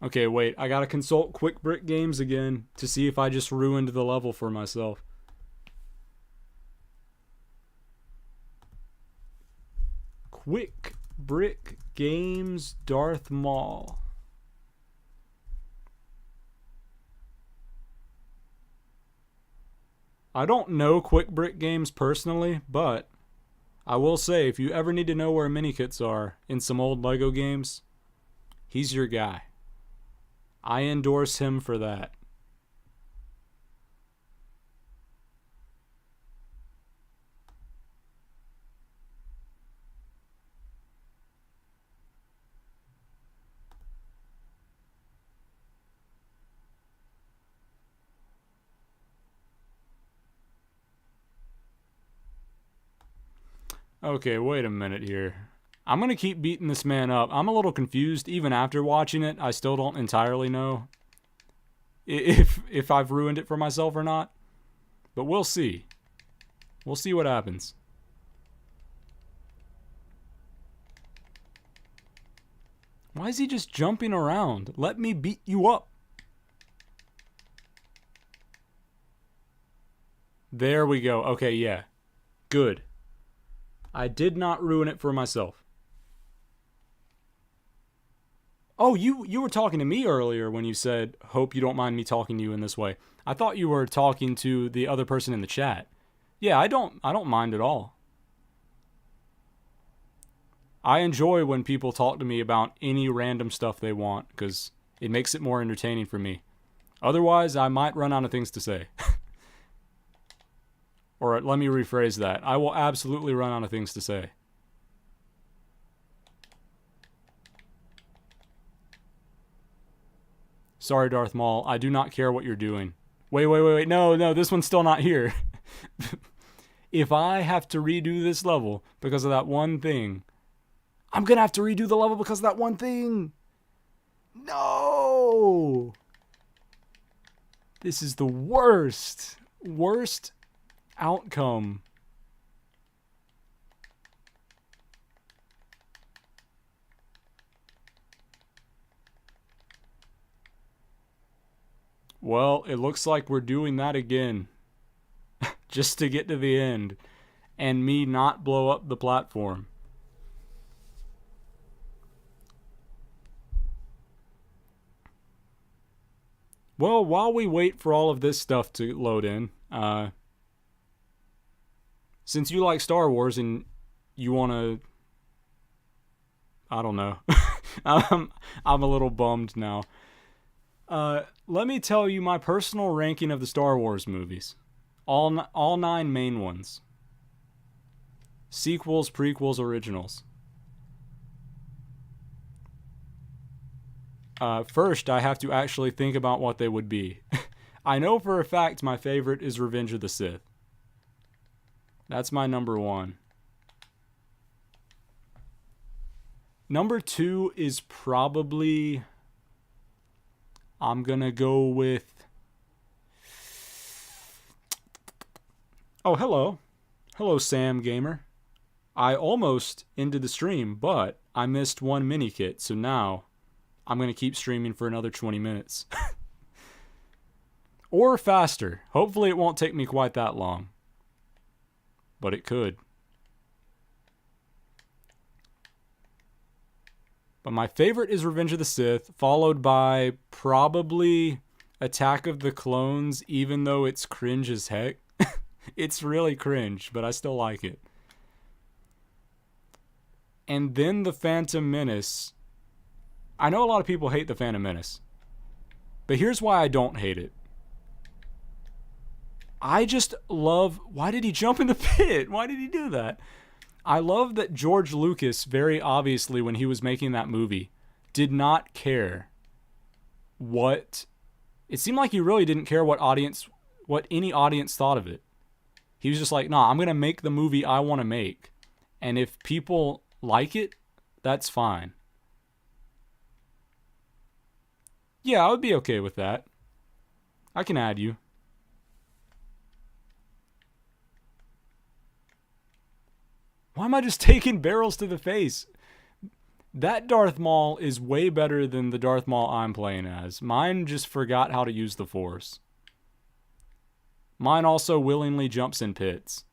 Okay, wait. I gotta consult Quick Brick Games again to see if I just ruined the level for myself. Quick Brick Games Darth Maul. I don't know Quick Brick Games personally, but I will say if you ever need to know where minikits are in some old LEGO games, he's your guy. I endorse him for that. Okay, wait a minute here. I'm going to keep beating this man up. I'm a little confused. Even after watching it, I still don't entirely know if I've ruined it for myself or not. But we'll see. We'll see what happens. Why is he just jumping around? Let me beat you up. There we go. Okay, yeah. Good. I did not ruin it for myself. Oh, you were talking to me earlier when you said, hope you don't mind me talking to you in this way. I thought you were talking to the other person in the chat. Yeah, I don't mind at all. I enjoy when people talk to me about any random stuff they want, because it makes it more entertaining for me. Otherwise, I might run out of things to say. Or let me rephrase that. I will absolutely run out of things to say. Sorry, Darth Maul. I do not care what you're doing. Wait. No, this one's still not here. If I have to redo this level because of that one thing, I'm going to have to redo the level because of that one thing. No! This is the worst outcome. Well, it looks like we're doing that again. Just to get to the end. And me not blow up the platform. Well, while we wait for all of this stuff to load in, since you like Star Wars and you want to... I don't know. I'm a little bummed now. Let me tell you my personal ranking of the Star Wars movies. All 9 main ones. Sequels, prequels, originals. First, I have to actually think about what they would be. I know for a fact my favorite is Revenge of the Sith. That's my number 1. Number 2 is probably... I'm gonna go with... Oh, hello. Hello, Sam Gamer. I almost ended the stream, but I missed one Minikit, so now I'm gonna keep streaming for another 20 minutes. Or faster. Hopefully it won't take me quite that long. But it could. But my favorite is Revenge of the Sith, followed by probably Attack of the Clones, even though it's cringe as heck. It's really cringe, but I still like it. And then the Phantom Menace. I know a lot of people hate the Phantom Menace. But here's why I don't hate it. I just love... Why did he jump in the pit? Why did he do that? I love that George Lucas, very obviously, when he was making that movie, did not care what... It seemed like he really didn't care what any audience thought of it. He was just like, nah, I'm going to make the movie I want to make. And if people like it, that's fine. Yeah, I would be okay with that. I can add you. Why am I just taking barrels to the face? That Darth Maul is way better than the Darth Maul I'm playing as. Mine just forgot how to use the Force. Mine also willingly jumps in pits.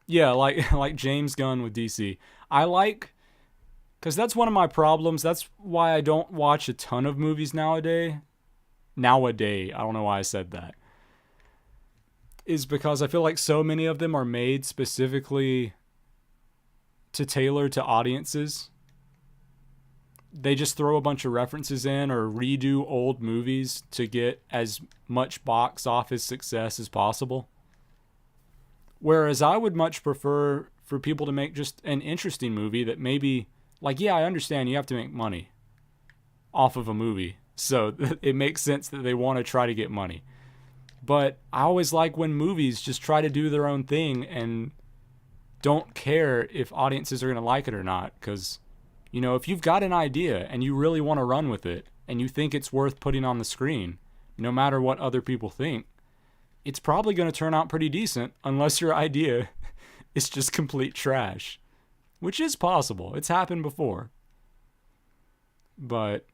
Yeah, like James Gunn with DC. Because that's one of my problems. That's why I don't watch a ton of movies nowadays. I don't know why I said that. Is because I feel like so many of them are made specifically to tailor to audiences. They just throw a bunch of references in or redo old movies to get as much box office success as possible. Whereas I would much prefer for people to make just an interesting movie that maybe, like, yeah, I understand you have to make money off of a movie. So it makes sense that they want to try to get money. But I always like when movies just try to do their own thing and don't care if audiences are going to like it or not. Because, you know, if you've got an idea and you really want to run with it and you think it's worth putting on the screen, no matter what other people think, it's probably going to turn out pretty decent unless your idea is just complete trash. Which is possible. It's happened before. But...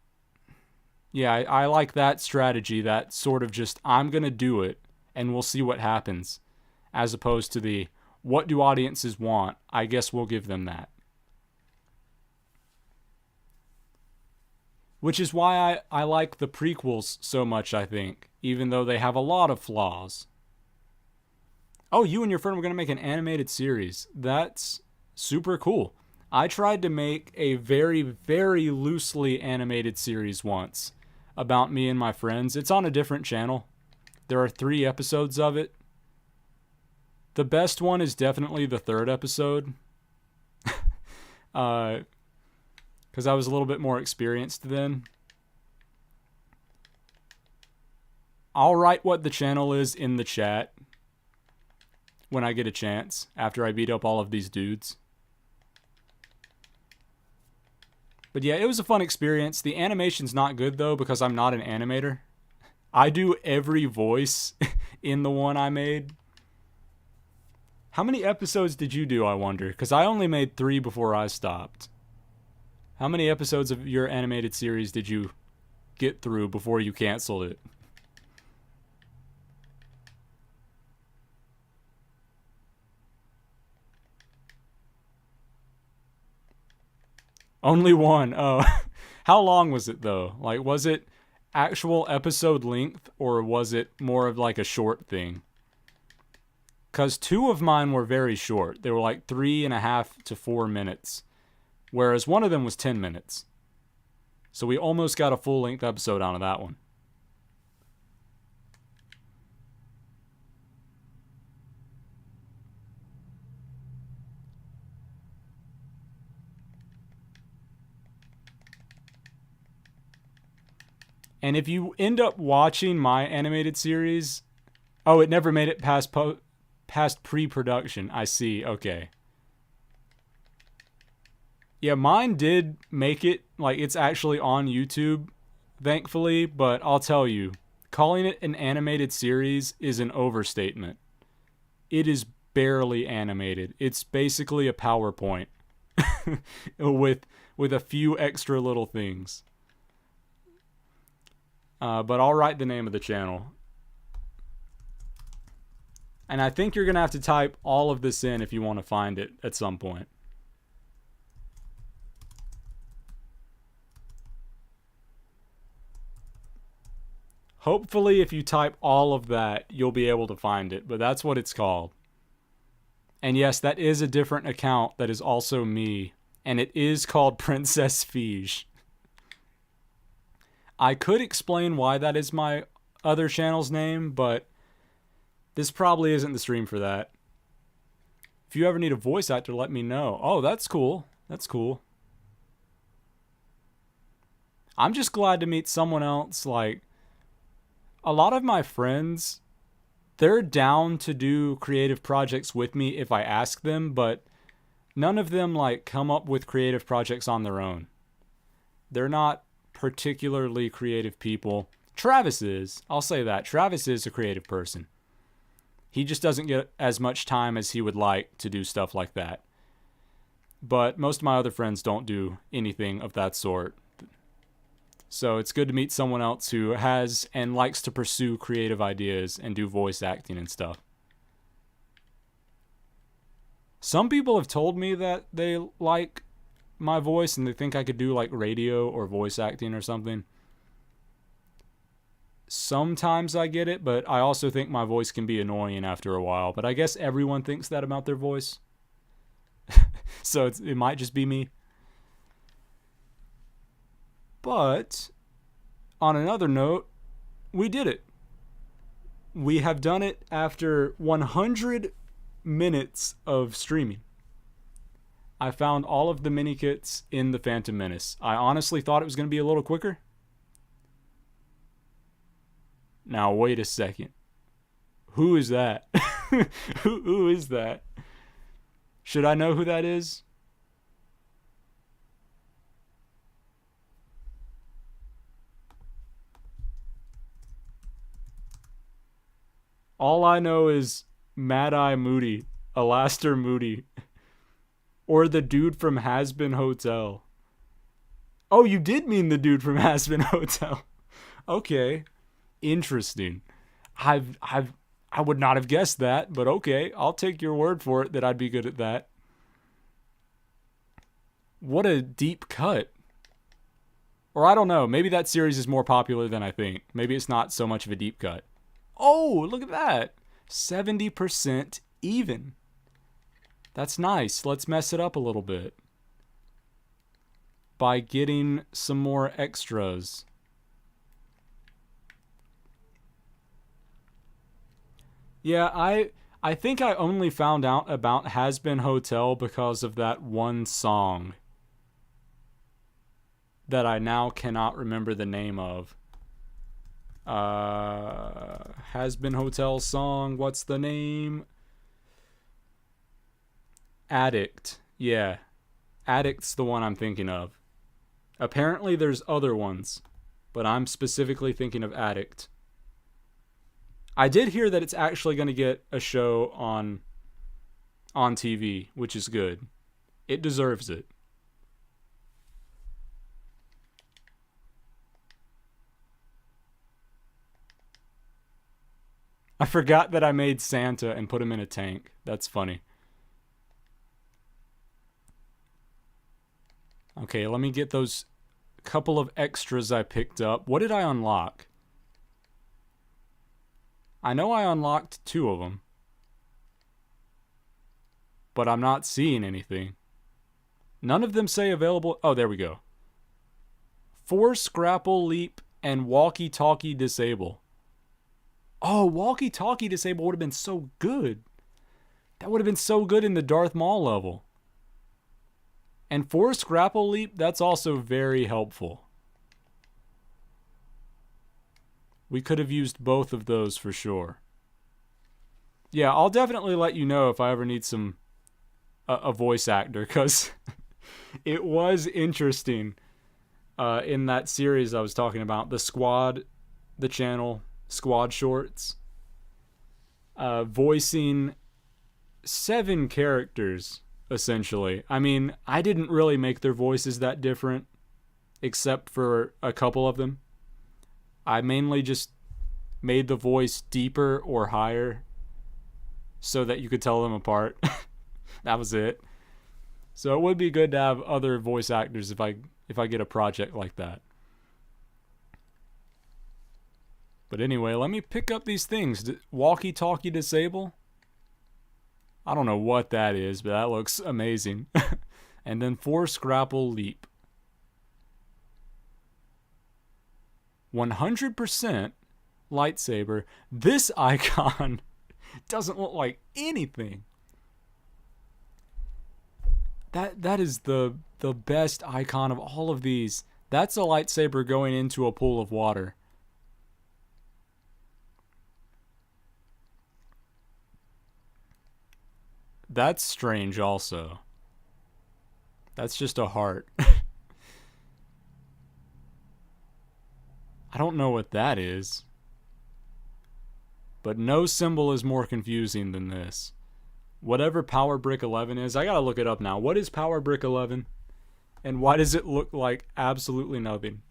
yeah, I like that strategy, that sort of just, I'm going to do it, and we'll see what happens, as opposed to the, what do audiences want? I guess we'll give them that. Which is why I like the prequels so much, I think, even though they have a lot of flaws. Oh, you and your friend were going to make an animated series. That's super cool. I tried to make a very, very loosely animated series once about me and my friends. It's on a different channel. There are 3 episodes of it. The best one is definitely the 3rd episode. because I was a little bit more experienced then. I'll write what the channel is in the chat when I get a chance, after I beat up all of these dudes. But yeah, it was a fun experience. The animation's not good, though, because I'm not an animator. I do every voice in the one I made. How many episodes did you do, I wonder? Because I only made 3 before I stopped. How many episodes of your animated series did you get through before you canceled it? Only 1. Oh. How long was it, though? Like, was it actual episode length, or was it more of like a short thing? Because 2 of mine were very short. They were like 3.5 to 4 minutes, whereas one of them was 10 minutes. So we almost got a full-length episode out of that one. And if you end up watching my animated series... Oh, it never made it past pre-production. I see. Okay. Yeah, mine did make it. Like, it's actually on YouTube, thankfully. But I'll tell you, calling it an animated series is an overstatement. It is barely animated. It's basically a PowerPoint with a few extra little things. But I'll write the name of the channel. And I think you're going to have to type all of this in if you want to find it at some point. Hopefully, if you type all of that, you'll be able to find it. But that's what it's called. And yes, that is a different account that is also me. And it is called Princess Fige. I could explain why that is my other channel's name, but this probably isn't the stream for that. If you ever need a voice actor, let me know. Oh, that's cool. That's cool. I'm just glad to meet someone else. Like, a lot of my friends, they're down to do creative projects with me if I ask them, but none of them, like, come up with creative projects on their own. They're not particularly creative people. Travis is. I'll say that. Travis is a creative person. He just doesn't get as much time as he would like to do stuff like that. But most of my other friends don't do anything of that sort. So it's good to meet someone else who has and likes to pursue creative ideas and do voice acting and stuff. Some people have told me that they like my voice and they think I could do like radio or voice acting or something. Sometimes I get it, but I also think my voice can be annoying after a while. But I guess everyone thinks that about their voice. So it might just be me. But on another note, we did it. We have done it after 100 minutes of streaming. I found all of the Minikits in the Phantom Menace. I honestly thought it was going to be a little quicker. Now, wait a second. Who is that? Who is that? Should I know who that is? All I know is Mad Eye Moody, Alastair Moody, or the dude from Has-Been Hotel. Oh, you did mean the dude from Has-Been Hotel. Okay. Interesting. I would not have guessed that, but okay, I'll take your word for it that I'd be good at that. What a deep cut. Or I don't know, maybe that series is more popular than I think. Maybe it's not so much of a deep cut. Oh, look at that. 70% even. That's nice. Let's mess it up a little bit by getting some more extras. Yeah, I think I only found out about Has-Been Hotel because of that one song. that I now cannot remember the name of. Has Been Hotel song. What's the name? Addict. Yeah. Addict's the one I'm thinking of. Apparently there's other ones, but I'm specifically thinking of Addict. I did hear that it's actually going to get a show on TV, which is good. It deserves it. I forgot that I made Santa and put him in a tank. That's funny. Okay, let me get those couple of extras I picked up. What did I unlock? I know I unlocked 2 of them. But I'm not seeing anything. None of them say available. Oh, there we go. Force, grapple, leap, and walkie-talkie disable. Oh, walkie-talkie disable would have been so good. That would have been so good in the Darth Maul level. And force, grapple, leap, that's also very helpful. We could have used both of those for sure. Yeah, I'll definitely let you know if I ever need a voice actor, because it was interesting in that series I was talking about, the channel Squad Shorts, voicing 7 characters, essentially. I mean, I didn't really make their voices that different, except for a couple of them. I mainly just made the voice deeper or higher so that you could tell them apart. That was it. So it would be good to have other voice actors if I get a project like that. But anyway, let me pick up these things. Walkie-talkie disable? I don't know what that is, but that looks amazing. And then force, grapple, leap. 100% lightsaber. This icon doesn't look like anything. That is the best icon of all of these. That's a lightsaber going into a pool of water. That's strange also. That's just a heart. I don't know what that is. But no symbol is more confusing than this. Whatever Power Brick 11 is, I gotta look it up now. What is Power Brick 11? And why does it look like absolutely nothing?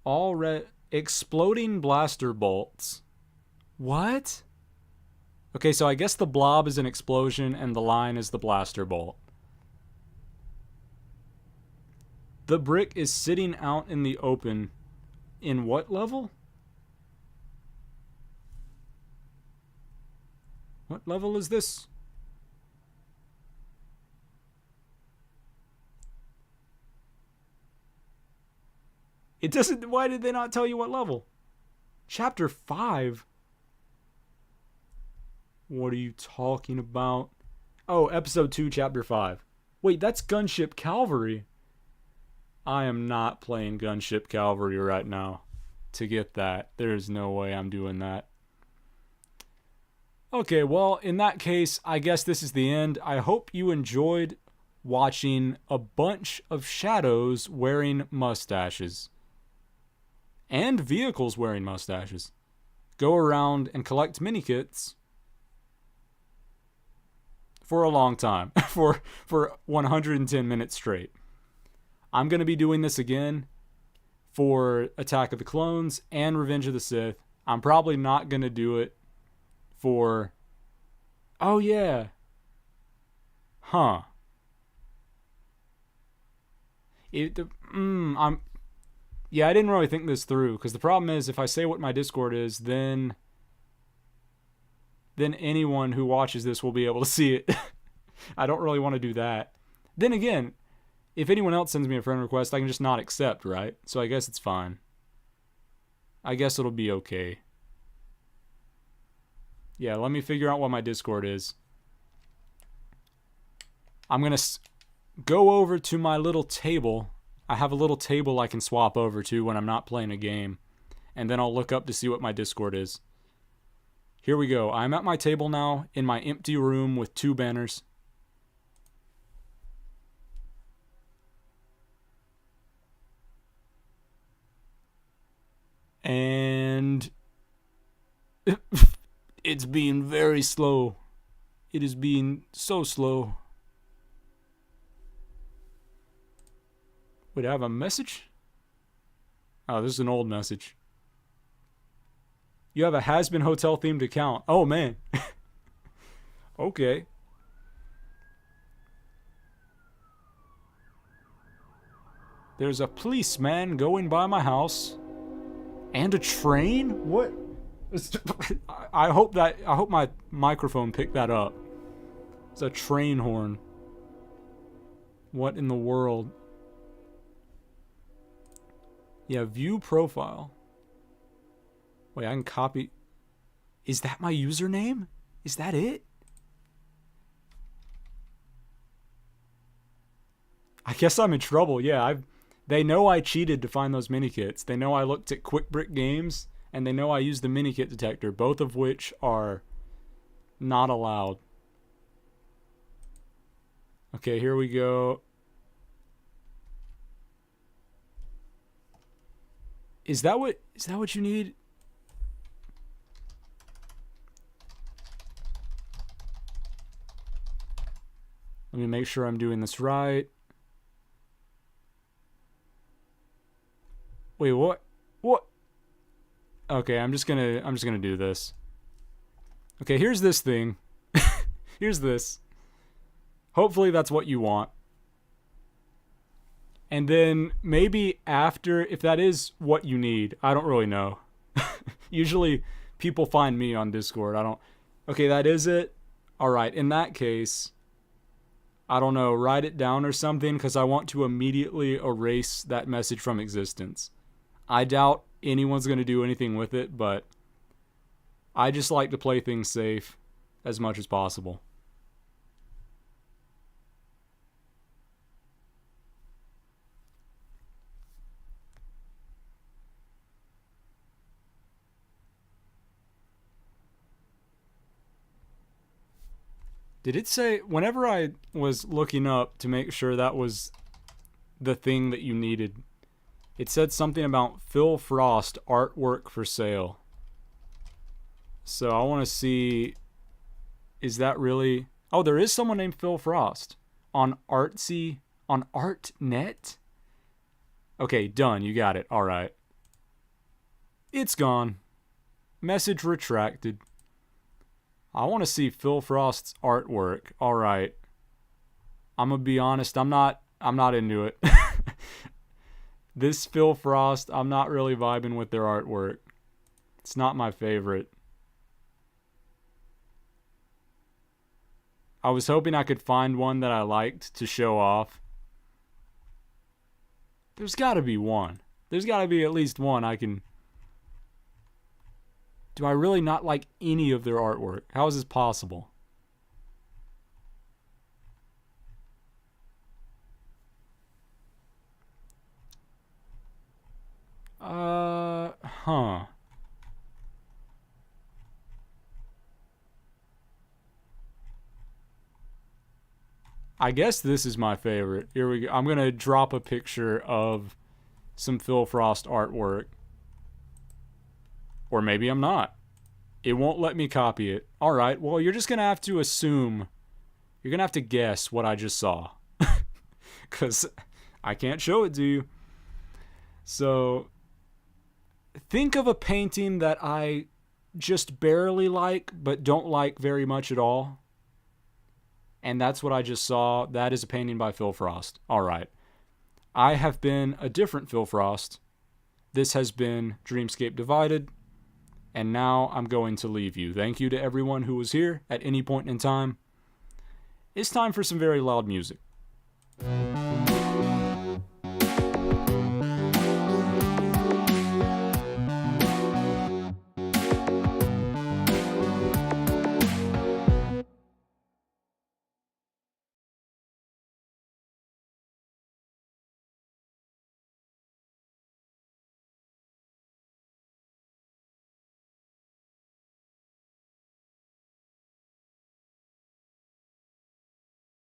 All red exploding blaster bolts. What? Okay, so I guess the blob is an explosion and the line is the blaster bolt. The brick is sitting out in the open. In what level? What level is this? It doesn't... Why did they not tell you what level? Chapter 5? What are you talking about? Oh, episode 2, chapter 5. Wait, that's Gunship Cavalry. I am not playing Gunship Cavalry right now to get that. There's no way I'm doing that. Okay, well, in that case, I guess this is the end. I hope you enjoyed watching a bunch of shadows wearing mustaches. And vehicles wearing mustaches. Go around and collect minikits for a long time. for 110 minutes straight. I'm going to be doing this again for Attack of the Clones and Revenge of the Sith. I'm probably not going to do it for... Oh, yeah. Huh. Yeah, I didn't really think this through, because the problem is if I say what my Discord is, then anyone who watches this will be able to see it. I don't really want to do that. Then again, if anyone else sends me a friend request, I can just not accept, right? So I guess it's fine. I guess it'll be okay. Yeah, let me figure out what my Discord is. I'm going to go over to my little table. I have a little table I can swap over to when I'm not playing a game. And then I'll look up to see what my Discord is. Here we go. I'm at my table now in my empty room with 2 banners. And it's being very slow. It is being so slow. Wait, I have a message? Oh, this is an old message. You have a has-been hotel themed account. Oh, man. Okay. There's a policeman going by my house. And a train? What? I hope my microphone picked that up. It's a train horn. What in the world? Yeah, view profile. Wait, I can copy. Is that my username? Is that it? I guess I'm in trouble. Yeah, they know I cheated to find those minikits. They know I looked at Quick Brick Games, and they know I used the minikit detector, both of which are not allowed. Okay, here we go. Is that what you need? Let me make sure I'm doing this right. Wait, what? What? Okay, I'm just gonna do this. Okay, here's this thing. Here's this. Hopefully that's what you want. And then maybe after, if that is what you need, I don't really know. Usually people find me on Discord. Okay, that is it. All right, in that case, I don't know, write it down or something, because I want to immediately erase that message from existence. I doubt anyone's going to do anything with it, but I just like to play things safe as much as possible. Did it say, whenever I was looking up to make sure that was the thing that you needed, it said something about Phil Frost artwork for sale. So I want to see, is that really... Oh, there is someone named Phil Frost on Artsy, on ArtNet? Okay, done. You got it. All right. It's gone. Message retracted. I want to see Phil Frost's artwork. All right. I'm going to be honest, I'm not into it. This Phil Frost, I'm not really vibing with their artwork. It's not my favorite. I was hoping I could find one that I liked to show off. There's got to be one. There's got to be at least one I can... Do I really not like any of their artwork? How is this possible? Huh. I guess this is my favorite. Here we go. I'm going to drop a picture of some Phil Frost artwork. Or maybe I'm not. It won't let me copy it. Alright, well, you're just going to have to assume. You're going to have to guess what I just saw. Because I can't show it to you. So, think of a painting that I just barely like, but don't like very much at all. And that's what I just saw. That is a painting by Phil Frost. Alright. I have been a different Phil Frost. This has been Dreamscape Divided. And now I'm going to leave you. Thank you to everyone who was here at any point in time. It's time for some very loud music.